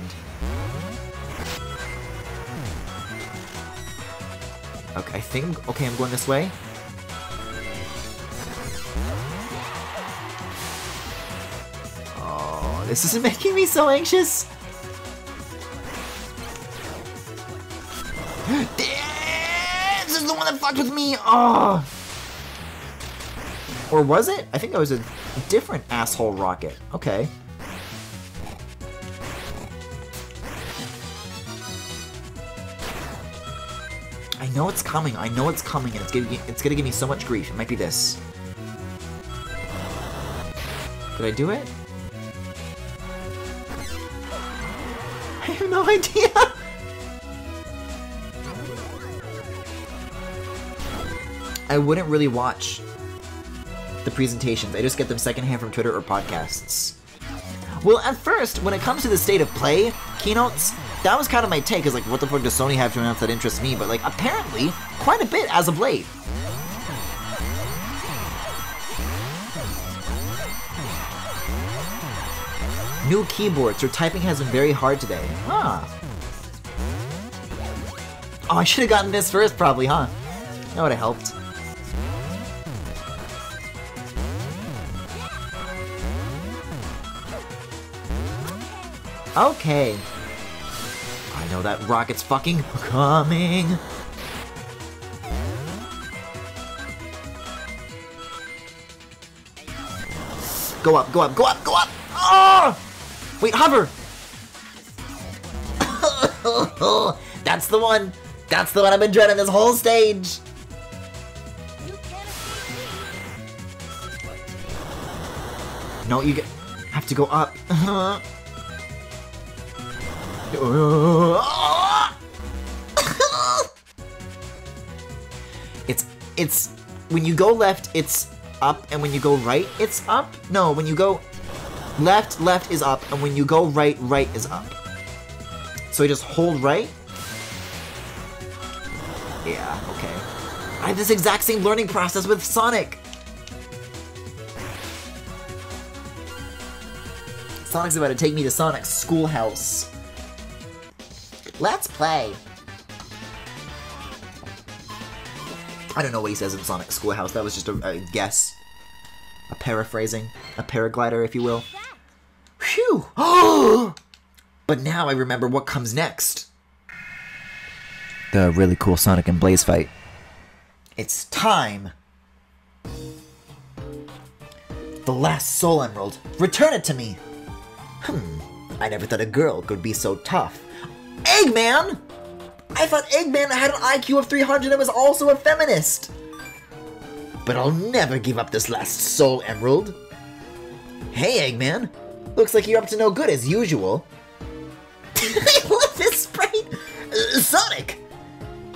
Okay, okay, I'm going this way. This is making me so anxious! This is the one that fucked with me! Oh! Or was it? I think that was a different asshole rocket. Okay. I know it's coming, and it's gonna give me so much grief. It might be this. Did I do it? I have no idea! I wouldn't really watch the presentations. I just get them secondhand from Twitter or podcasts. Well, at first, when it comes to the State of Play keynotes, that was kind of my take, is like, what the fuck does Sony have to announce that interests me? But, like, apparently, quite a bit as of late. New keyboards, your typing has been very hard today. Ah. Oh, I should have gotten this first, probably, huh? That would have helped. Okay. I know that rocket's fucking coming. Go up, go up, go up, go up! Oh! Wait, hover! That's the one! That's the one I've been dreading this whole stage! No, you have to go up. It's when you go left, it's up, and when you go right, it's up? No, when you go left, left is up, and when you go right, right is up. So you just hold right? Yeah, okay. I have this exact same learning process with Sonic! Sonic's about to take me to Sonic's schoolhouse. Let's play! I don't know what he says in Sonic's schoolhouse, that was just a guess. A paraphrasing. A paraglider, if you will. Phew! But now I remember what comes next. The really cool Sonic and Blaze fight. It's time! The last Soul Emerald. Return it to me! I never thought a girl could be so tough. Eggman! I thought Eggman had an IQ of 300 and was also a feminist! But I'll never give up this last Soul Emerald. Hey, Eggman. Looks like you're up to no good as usual. What this sprite? Sonic!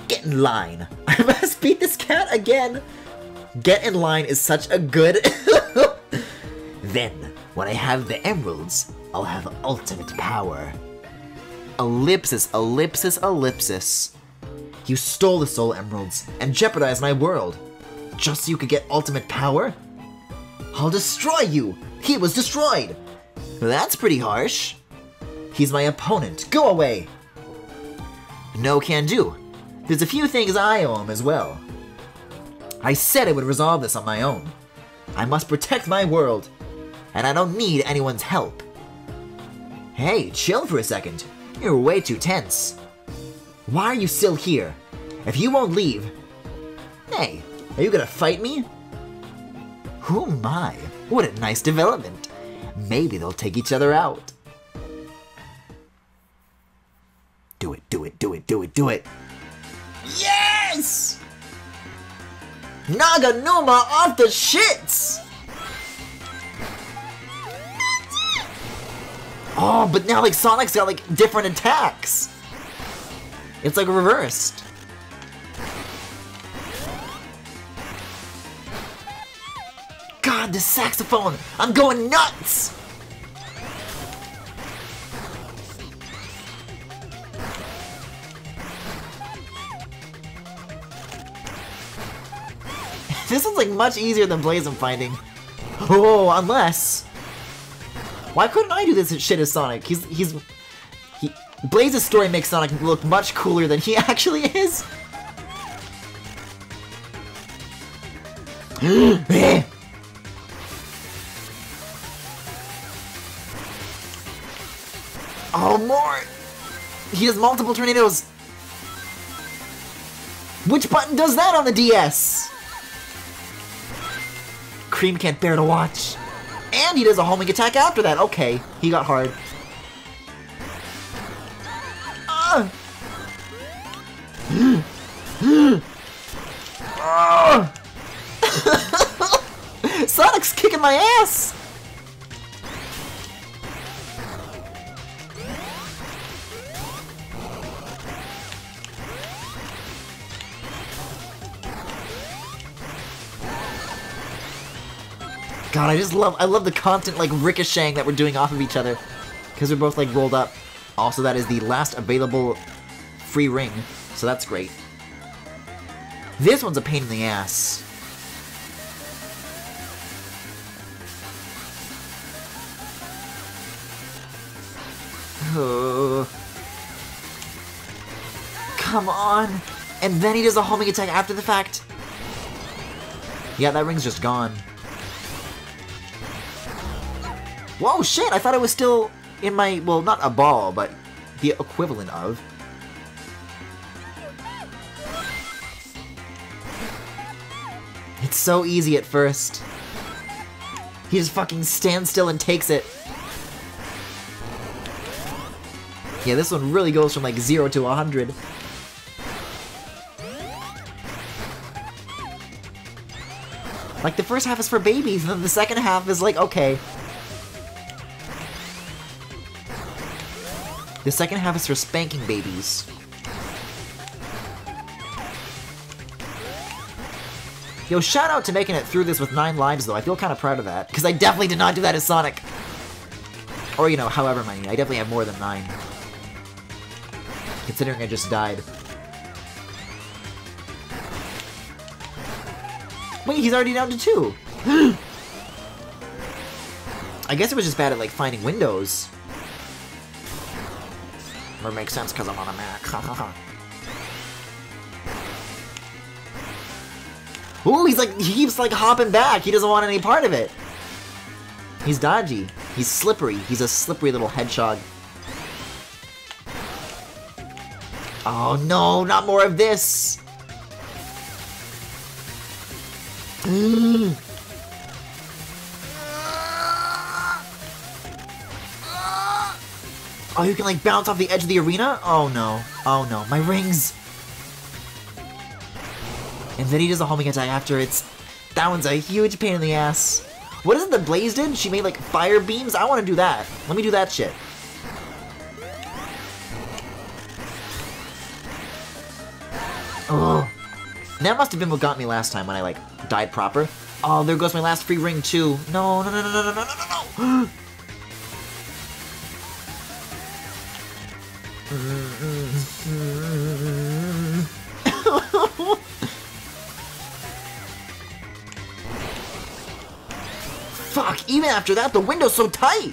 Get in line. I must beat this cat again. Get in line is such a good... Then, when I have the emeralds, I'll have ultimate power. Ellipsis, ellipsis, ellipsis. You stole the Soul Emeralds and jeopardized my world. Just so you could get ultimate power? I'll destroy you! He was destroyed! That's pretty harsh. He's my opponent. Go away! No can do. There's a few things I owe him as well. I said I would resolve this on my own. I must protect my world. And I don't need anyone's help. Hey, chill for a second. You're way too tense. Why are you still here? If you won't leave... Hey, are you gonna fight me? Oh my, what a nice development. Maybe they'll take each other out. Do it, do it, do it, do it, do it. Yes! Naganuma off the shits! Oh, but now like Sonic's got like different attacks. It's like reversed. God, the saxophone! I'm going nuts! This is like much easier than Blaze I'm finding. Oh, unless... Why couldn't I do this shit as Sonic? Blaze's story makes Sonic look much cooler than he actually is. Oh, more! He has multiple tornadoes! Which button does that on the DS? Cream can't bear to watch. And he does a homing attack after that. Okay, he got hard. Sonic's kicking my ass! God, I love the constant like ricocheting that we're doing off of each other. Because we're both like rolled up. Also, that is the last available free ring, so that's great. This one's a pain in the ass. Oh. Come on! And then he does a homing attack after the fact. Yeah, that ring's just gone. Whoa, shit! I thought I was still in my, well, not a ball, but the equivalent of. It's so easy at first. He just fucking stands still and takes it. Yeah, this one really goes from like 0 to 100. Like, the first half is for babies, and then the second half is like, okay. The second half is for spanking babies. Yo, shout out to making it through this with 9 lives, though. I feel kind of proud of that. Because I definitely did not do that as Sonic. Or, you know, however many. I definitely have more than 9. Considering I just died. Wait, he's already down to 2. I guess it was just bad at, like, finding windows. Or makes sense because I'm on a Mac. Ooh, he keeps, like, hopping back. He doesn't want any part of it. He's dodgy. He's slippery. He's a slippery little hedgehog. Oh, no, not more of this. Oh, you can, like, bounce off the edge of the arena? Oh, no. Oh, no. My rings. And then he does a homing attack after. That one's a huge pain in the ass. What is it that Blaze did? She made, like, fire beams? I want to do that. Let me do that shit. Oh. That must have been what got me last time when I, like, died proper. Oh, there goes my last free ring, too. No, no, no, no, no, no, no, no, no. Fuck, even after that, the window's so tight!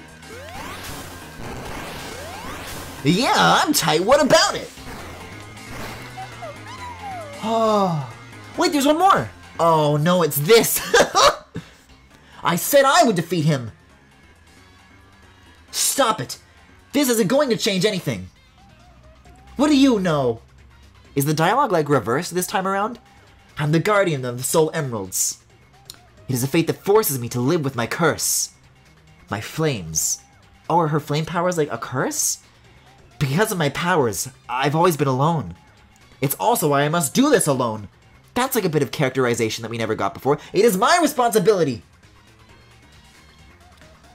Yeah, I'm tight, what about it? Oh, wait, there's one more! Oh no, it's this! I said I would defeat him! Stop it! This isn't going to change anything! What do you know? Is the dialogue, like, reversed this time around? I'm the guardian of the Soul Emeralds. It is a fate that forces me to live with my curse. My flames. Oh, are her flame powers like a curse? Because of my powers, I've always been alone. It's also why I must do this alone. That's like a bit of characterization that we never got before. It is my responsibility!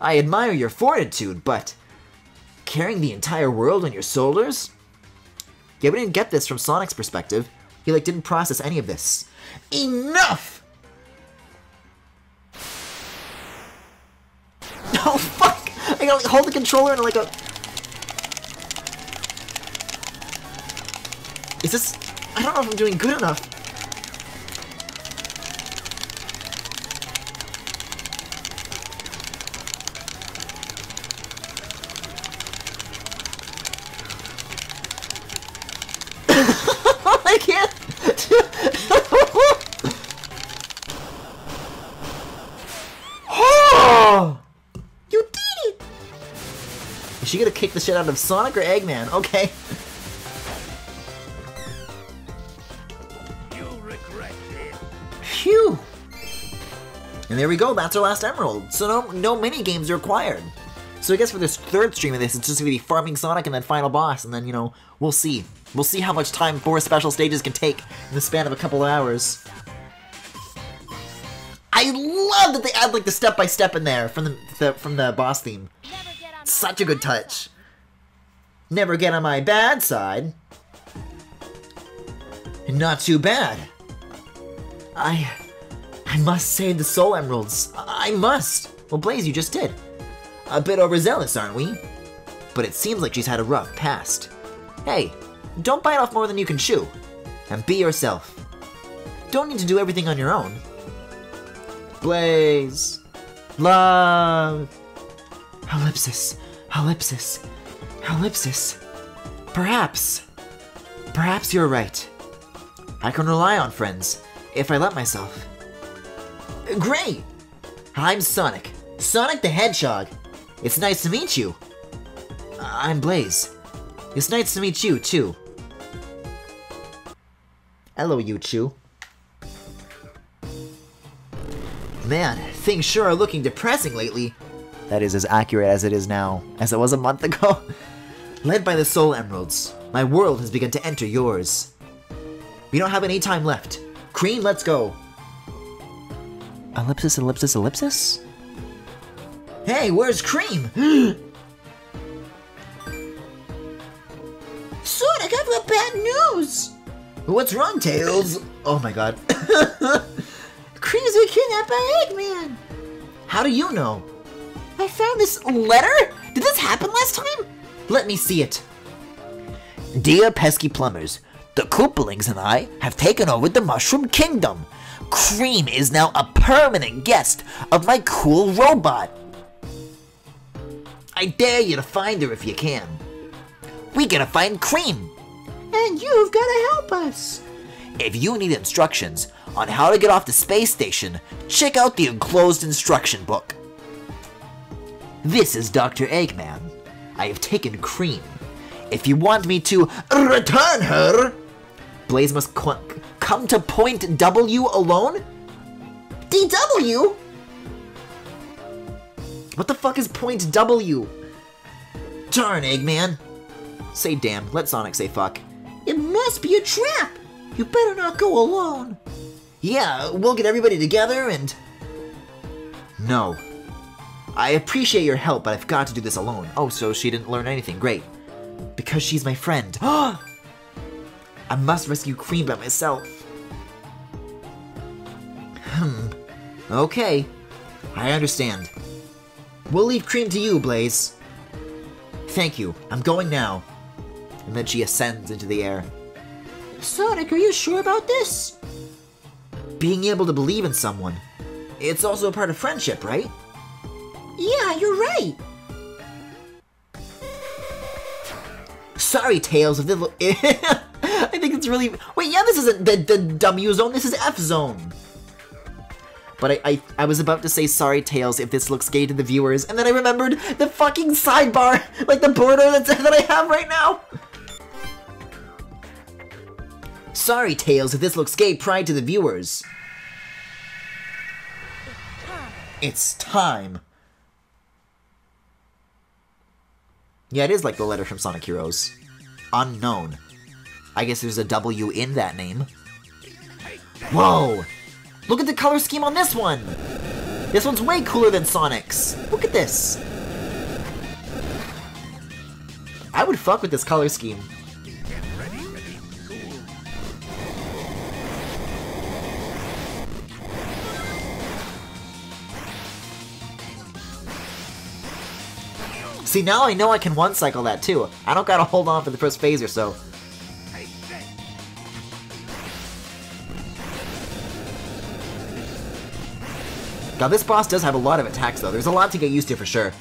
I admire your fortitude, but carrying the entire world on your shoulders? Yeah, we didn't get this from Sonic's perspective. He, like, didn't process any of this. Enough! Oh, fuck! I gotta, like, hold the controller and, like, a... Is this... I don't know if I'm doing good enough. I can't... Oh! You did it! Is she gonna kick the shit out of Sonic or Eggman? Okay. You'll regret it. Phew! And there we go, that's our last emerald. So no mini games are required. So I guess for this third stream of this, it's just gonna be farming Sonic and then final boss, and then, you know, we'll see. We'll see how much time 4 special stages can take in the span of a couple of hours. I love that they add, like, the step-by-step in there from the boss theme. Such a good touch. Never get on my bad side. Not too bad. I must save the Soul Emeralds. I must. Well, Blaze, you just did. A bit overzealous, aren't we? But it seems like she's had a rough past. Hey, don't bite off more than you can chew. And be yourself. Don't need to do everything on your own. Blaze. Love. Ellipsis. Ellipsis. Ellipsis. Perhaps. Perhaps you're right. I can rely on friends, if I let myself. Great! I'm Sonic. Sonic the Hedgehog. It's nice to meet you. I'm Blaze. It's nice to meet you, too. Hello, you two. Man, things sure are looking depressing lately. That is as accurate as it is now, as it was a month ago. Led by the Soul Emeralds, my world has begun to enter yours. We don't have any time left. Cream, let's go. Ellipsis, ellipsis, ellipsis? Hey, where's Cream? Sonic, I've got bad news! What's wrong, Tails? Oh my god. Creams were kidnapped by Eggman! How do you know? I found this letter? Did this happen last time? Let me see it. Dear pesky plumbers, the Koopalings and I have taken over the Mushroom Kingdom. Cream is now a permanent guest of my cool robot. I dare you to find her if you can. We gotta find Cream. And you've gotta help us. If you need instructions on how to get off the space station, check out the enclosed instruction book. This is Dr. Eggman. I have taken Cream. If you want me to return her, Blaze must come to point W alone? DW? What the fuck is point W? Darn, Eggman. Say damn, let Sonic say fuck. It must be a trap! You better not go alone. Yeah, we'll get everybody together and... No. I appreciate your help, but I've got to do this alone. Oh, so she didn't learn anything. Great. Because she's my friend. I must rescue Cream by myself. Okay. I understand. We'll leave Cream to you, Blaze. Thank you. I'm going now. And then she ascends into the air. Sonic, are you sure about this? Being able to believe in someone. It's also a part of friendship, right? Yeah, you're right. Sorry, Tails, if this I think it's really... Wait, yeah, this isn't the W zone, this is F zone. But I was about to say sorry, Tails, if this looks gay to the viewers, and then I remembered the fucking sidebar, like the border that I have right now. Sorry, Tails, if this looks gay pride to the viewers. It's time. Yeah, it is like the letter from Sonic Heroes. Unknown. I guess there's a W in that name. Whoa! Look at the color scheme on this one! This one's way cooler than Sonic's. Look at this. I would fuck with this color scheme. See, now I know I can one-cycle that too. I don't gotta hold on for the first phase or so. Now this boss does have a lot of attacks though. There's a lot to get used to for sure.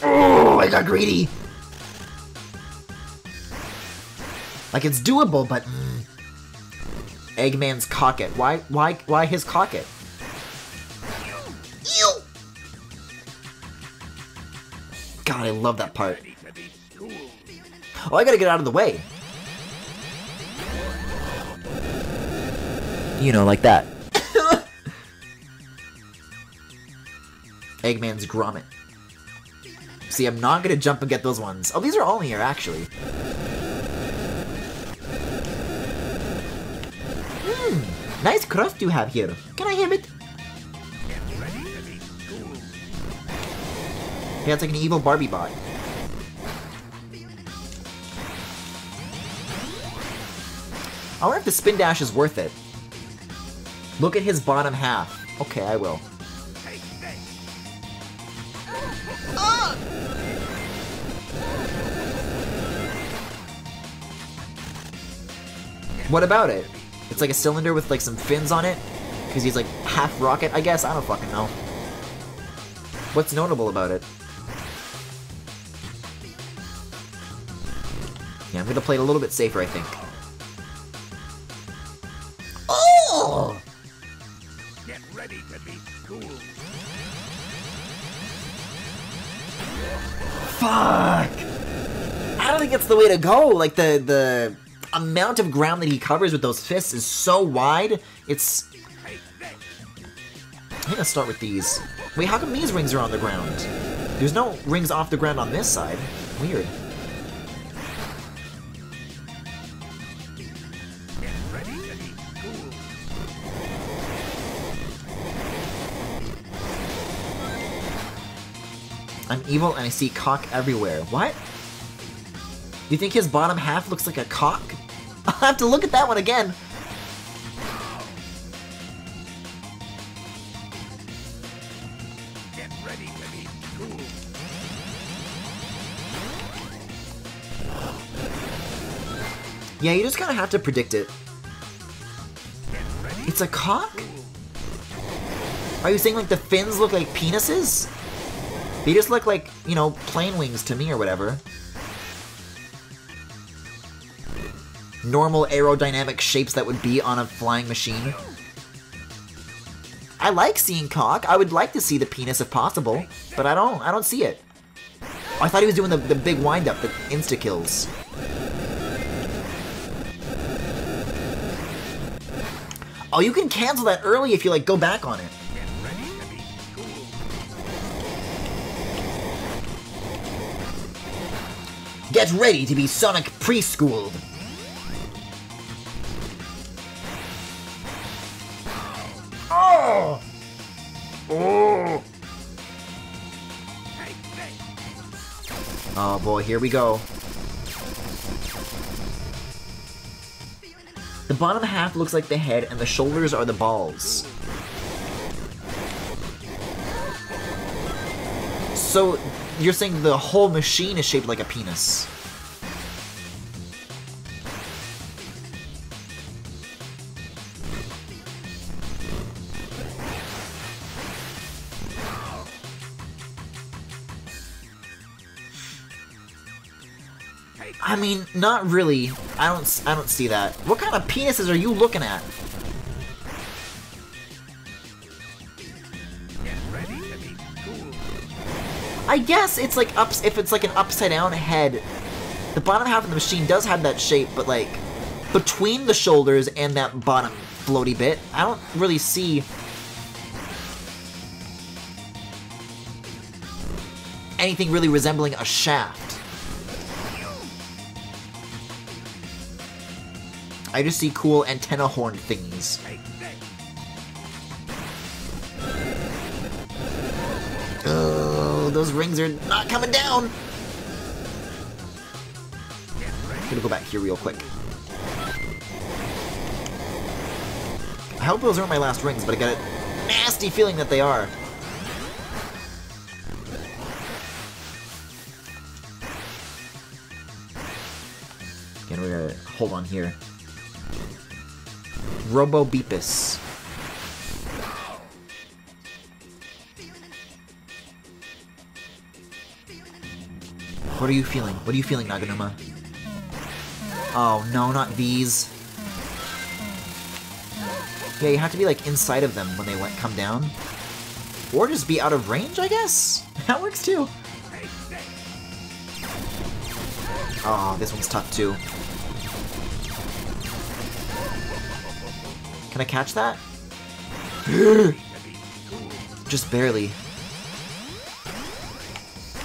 Oh, I got greedy! Like, it's doable, but... Eggman's cocket. Why his cocket? Ew! God, I love that part. Oh, I gotta get out of the way. You know, like that. Eggman's grommet. See, I'm not gonna jump and get those ones. Oh, these are all here, actually. Nice craft you have here. Can I have it? Yeah, it's like an evil Barbie bot. I wonder if the spin dash is worth it. Look at his bottom half. Okay, I will. What about it? It's like a cylinder with like some fins on it? Because he's like half rocket, I guess? I don't fucking know. What's notable about it? Yeah, I'm gonna play it a little bit safer, I think. Oh! Get ready to be cool. Fuck! I don't think it's the way to go. Like the amount of ground that he covers with those fists is so wide. It's... I'm gonna start with these. Wait, how come these rings are on the ground? There's no rings off the ground on this side. Weird. I'm evil and I see cock everywhere. What? You think his bottom half looks like a cock? I'll have to look at that one again. Get ready to be cool. Yeah, you just kind of have to predict it. Get ready. It's a cock? Are you saying like the fins look like penises? They just look like, you know, plane wings to me or whatever. Normal aerodynamic shapes that would be on a flying machine. I like seeing cock. I would like to see the penis if possible, but I don't see it. Oh, I thought he was doing the big wind-up that insta-kills. Oh, you can cancel that early if you, like, go back on it. Get ready to be cool. Get ready to be Sonic preschooled. Oh! Oh! Hey, hey. Oh boy, here we go. The bottom half looks like the head, and the shoulders are the balls. So, you're saying the whole machine is shaped like a penis? I mean, not really. I don't see that. What kind of penises are you looking at? Get ready to be cool. I guess it's like if it's like an upside down head. The bottom half of the machine does have that shape, but like between the shoulders and that bottom floaty bit, I don't really see anything really resembling a shaft. I just see cool antenna horn thingies. Hey, hey. Oh, those rings are not coming down! Get ready. I'm gonna go back here real quick. I hope those aren't my last rings, but I got a nasty feeling that they are. Again, we're gonna hold on here. Robo Beepus. What are you feeling? What are you feeling, Naganuma? Oh no, not these. Yeah, you have to be like inside of them when they come down. Or just be out of range, I guess? That works too. Oh, this one's tough too. Can I catch that? Just barely.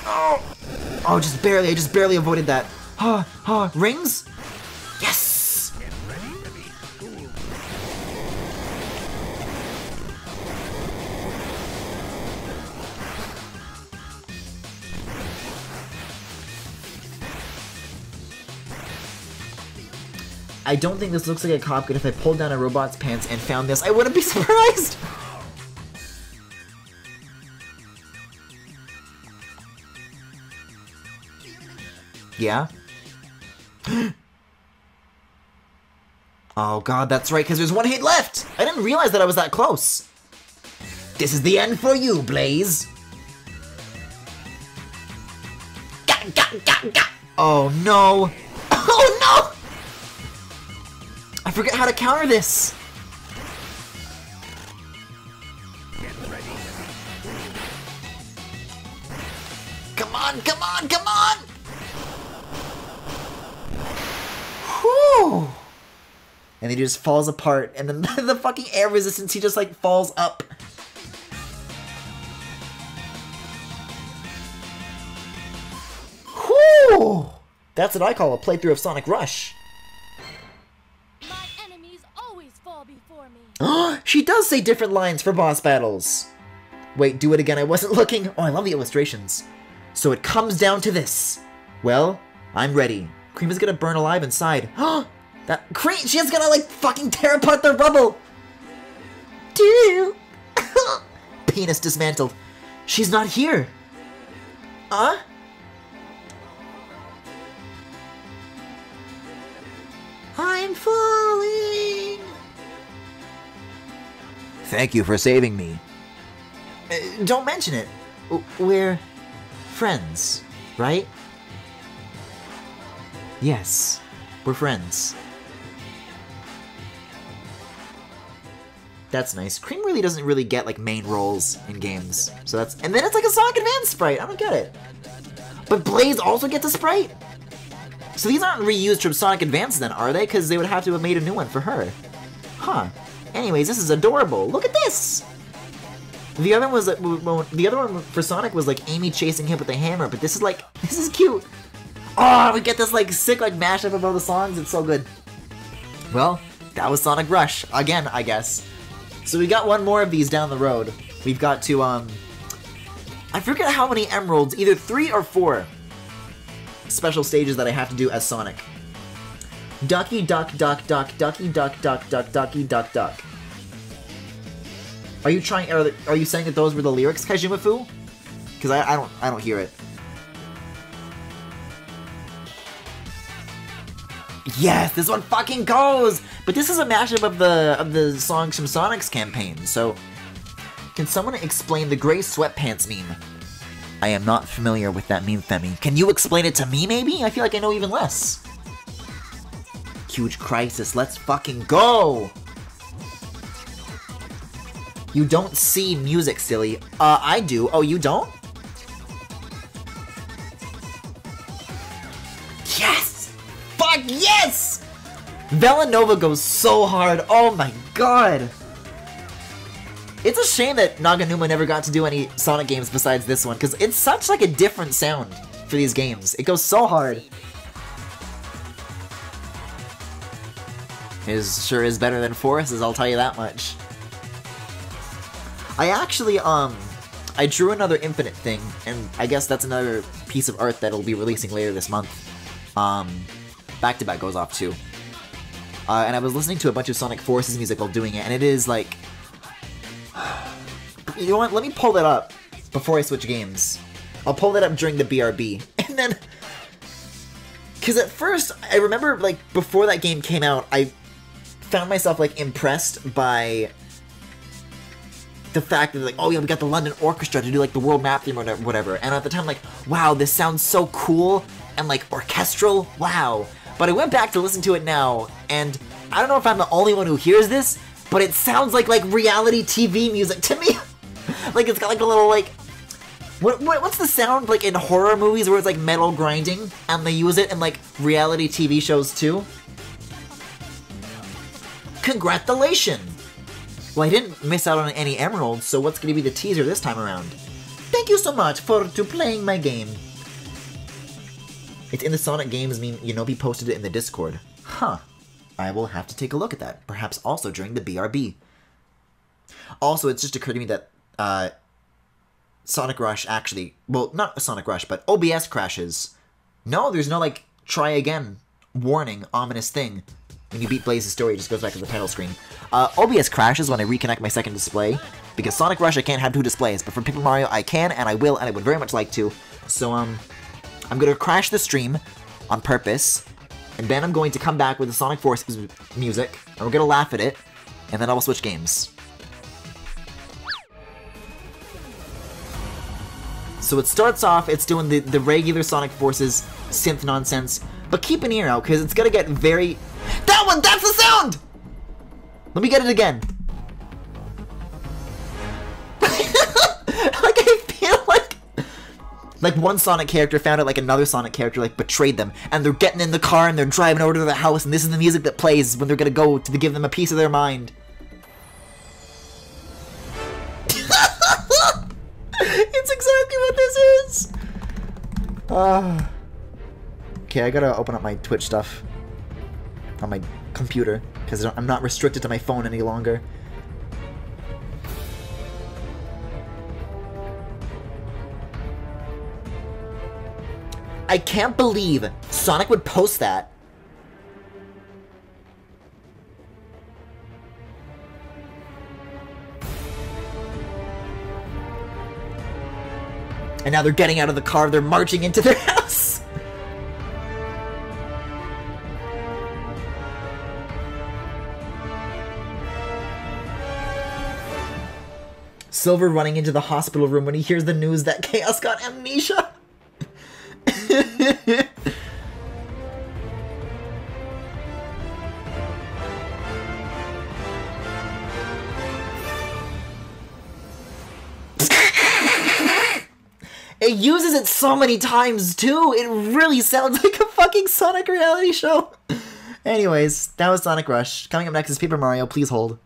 Oh, just barely. I just barely avoided that. Rings? Yes! Get ready to be cool. I don't think this looks like a cop good. If I pulled down a robot's pants and found this, I wouldn't be surprised! Yeah? Oh god, that's right, because there's one hit left! I didn't realize that I was that close. This is the end for you, Blaze! Oh no! Oh no! I forget how to counter this! Get ready to be Come on, come on, come on! Whew! And he just falls apart, and then the fucking air resistance, he just like falls up. Whew! That's what I call a playthrough of Sonic Rush. My enemies always fall before me. She does say different lines for boss battles. Wait, do it again, I wasn't looking. Oh, I love the illustrations. So it comes down to this. Well, I'm ready. Cream is gonna burn alive inside. That Cream, she's gonna like fucking tear apart the rubble. Dude. Penis dismantled. She's not here. I'm falling. Thank you for saving me. Don't mention it. We're friends, right? Yes, we're friends. That's nice. Cream really doesn't really get like main roles in games, so that's. And then it's like a Sonic Advance sprite. I don't get it. But Blaze also gets a sprite. So these aren't reused from Sonic Advance then, are they? Because they would have to have made a new one for her. Huh. Anyways, this is adorable. Look at this. The other one was the other one for Sonic was like Amy chasing him with a hammer, but this is like this is cute. Oh, we get this like sick like mashup of all the songs. It's so good. Well, that was Sonic Rush again, I guess. So we got one more of these down the road. We've got to I forget how many emeralds, either 3 or 4 special stages that I have to do as Sonic. Ducky duck duck duck ducky duck duck duck ducky duck duck. Are you saying that those were the lyrics, Kaijumafu? Because I don't hear it. Yes, this one fucking goes! But this is a mashup of the songs from Sonic's campaign, so can someone explain the gray sweatpants meme? I am not familiar with that meme, Femi. Can you explain it to me, maybe? I feel like I know even less. Huge crisis, let's fucking go! You don't see music, silly. I do. Oh, you don't? Yes! Fuck yes! Villanova goes so hard. Oh my god. It's a shame that Naganuma never got to do any Sonic games besides this one, because it's such like a different sound for these games. It goes so hard. It sure is better than Forest's, I'll tell you that much. I actually, I drew another Infinite thing, and I guess that's another piece of art that'll be releasing later this month. Back to Back goes off too. And I was listening to a bunch of Sonic Forces music while doing it, and it is like... You know what, let me pull that up before I switch games. I'll pull that up during the BRB, and then... Because at first, I remember, like, before that game came out, I found myself, like, impressed by the fact that, like, oh yeah, we got the London Orchestra to do, like, the world map theme or whatever. And at the time, like, wow, this sounds so cool and, like, orchestral. Wow. But I went back to listen to it now, and I don't know if I'm the only one who hears this, but it sounds like reality TV music to me. Like, it's got, like, a little, like... What's the sound, like, in horror movies where it's, like, metal grinding, and they use it in, like, reality TV shows, too? Congratulations! Well, I didn't miss out on any emeralds, so what's gonna be the teaser this time around? Thank you so much for playing my game. It's in the Sonic Games meme. Yonobi posted it in the Discord. Huh. I will have to take a look at that, perhaps also during the BRB. Also, it's just occurred to me that, Sonic Rush actually... Well, not Sonic Rush, but OBS crashes. No, there's no, like, try again warning, ominous thing. When you beat Blaze's story, it just goes back to the title screen. OBS crashes when I reconnect my second display, because Sonic Rush I can't have 2 displays, but for Paper Mario I can, and I will, and I would very much like to. So, I'm gonna crash the stream on purpose, and then I'm going to come back with the Sonic Forces music, and we're gonna laugh at it, and then I will switch games. So it starts off, it's doing the regular Sonic Forces synth nonsense, but keep an ear out, because it's gonna get very... That one! That's the sound! Let me get it again. Like, I feel like one Sonic character found out, like, another Sonic character, like, betrayed them, and they're getting in the car, and they're driving over to the house, and this is the music that plays when they're gonna go to give them a piece of their mind. It's exactly what this is! Okay, I gotta open up my Twitch stuff on my computer, because I'm not restricted to my phone any longer. I can't believe Sonic would post that. And now they're getting out of the car, they're marching into their house. Silver running into the hospital room when he hears the news that Chaos got amnesia. It uses it so many times too. It really sounds like a fucking Sonic reality show. Anyways, that was Sonic Rush. Coming up next is Paper Mario. Please hold.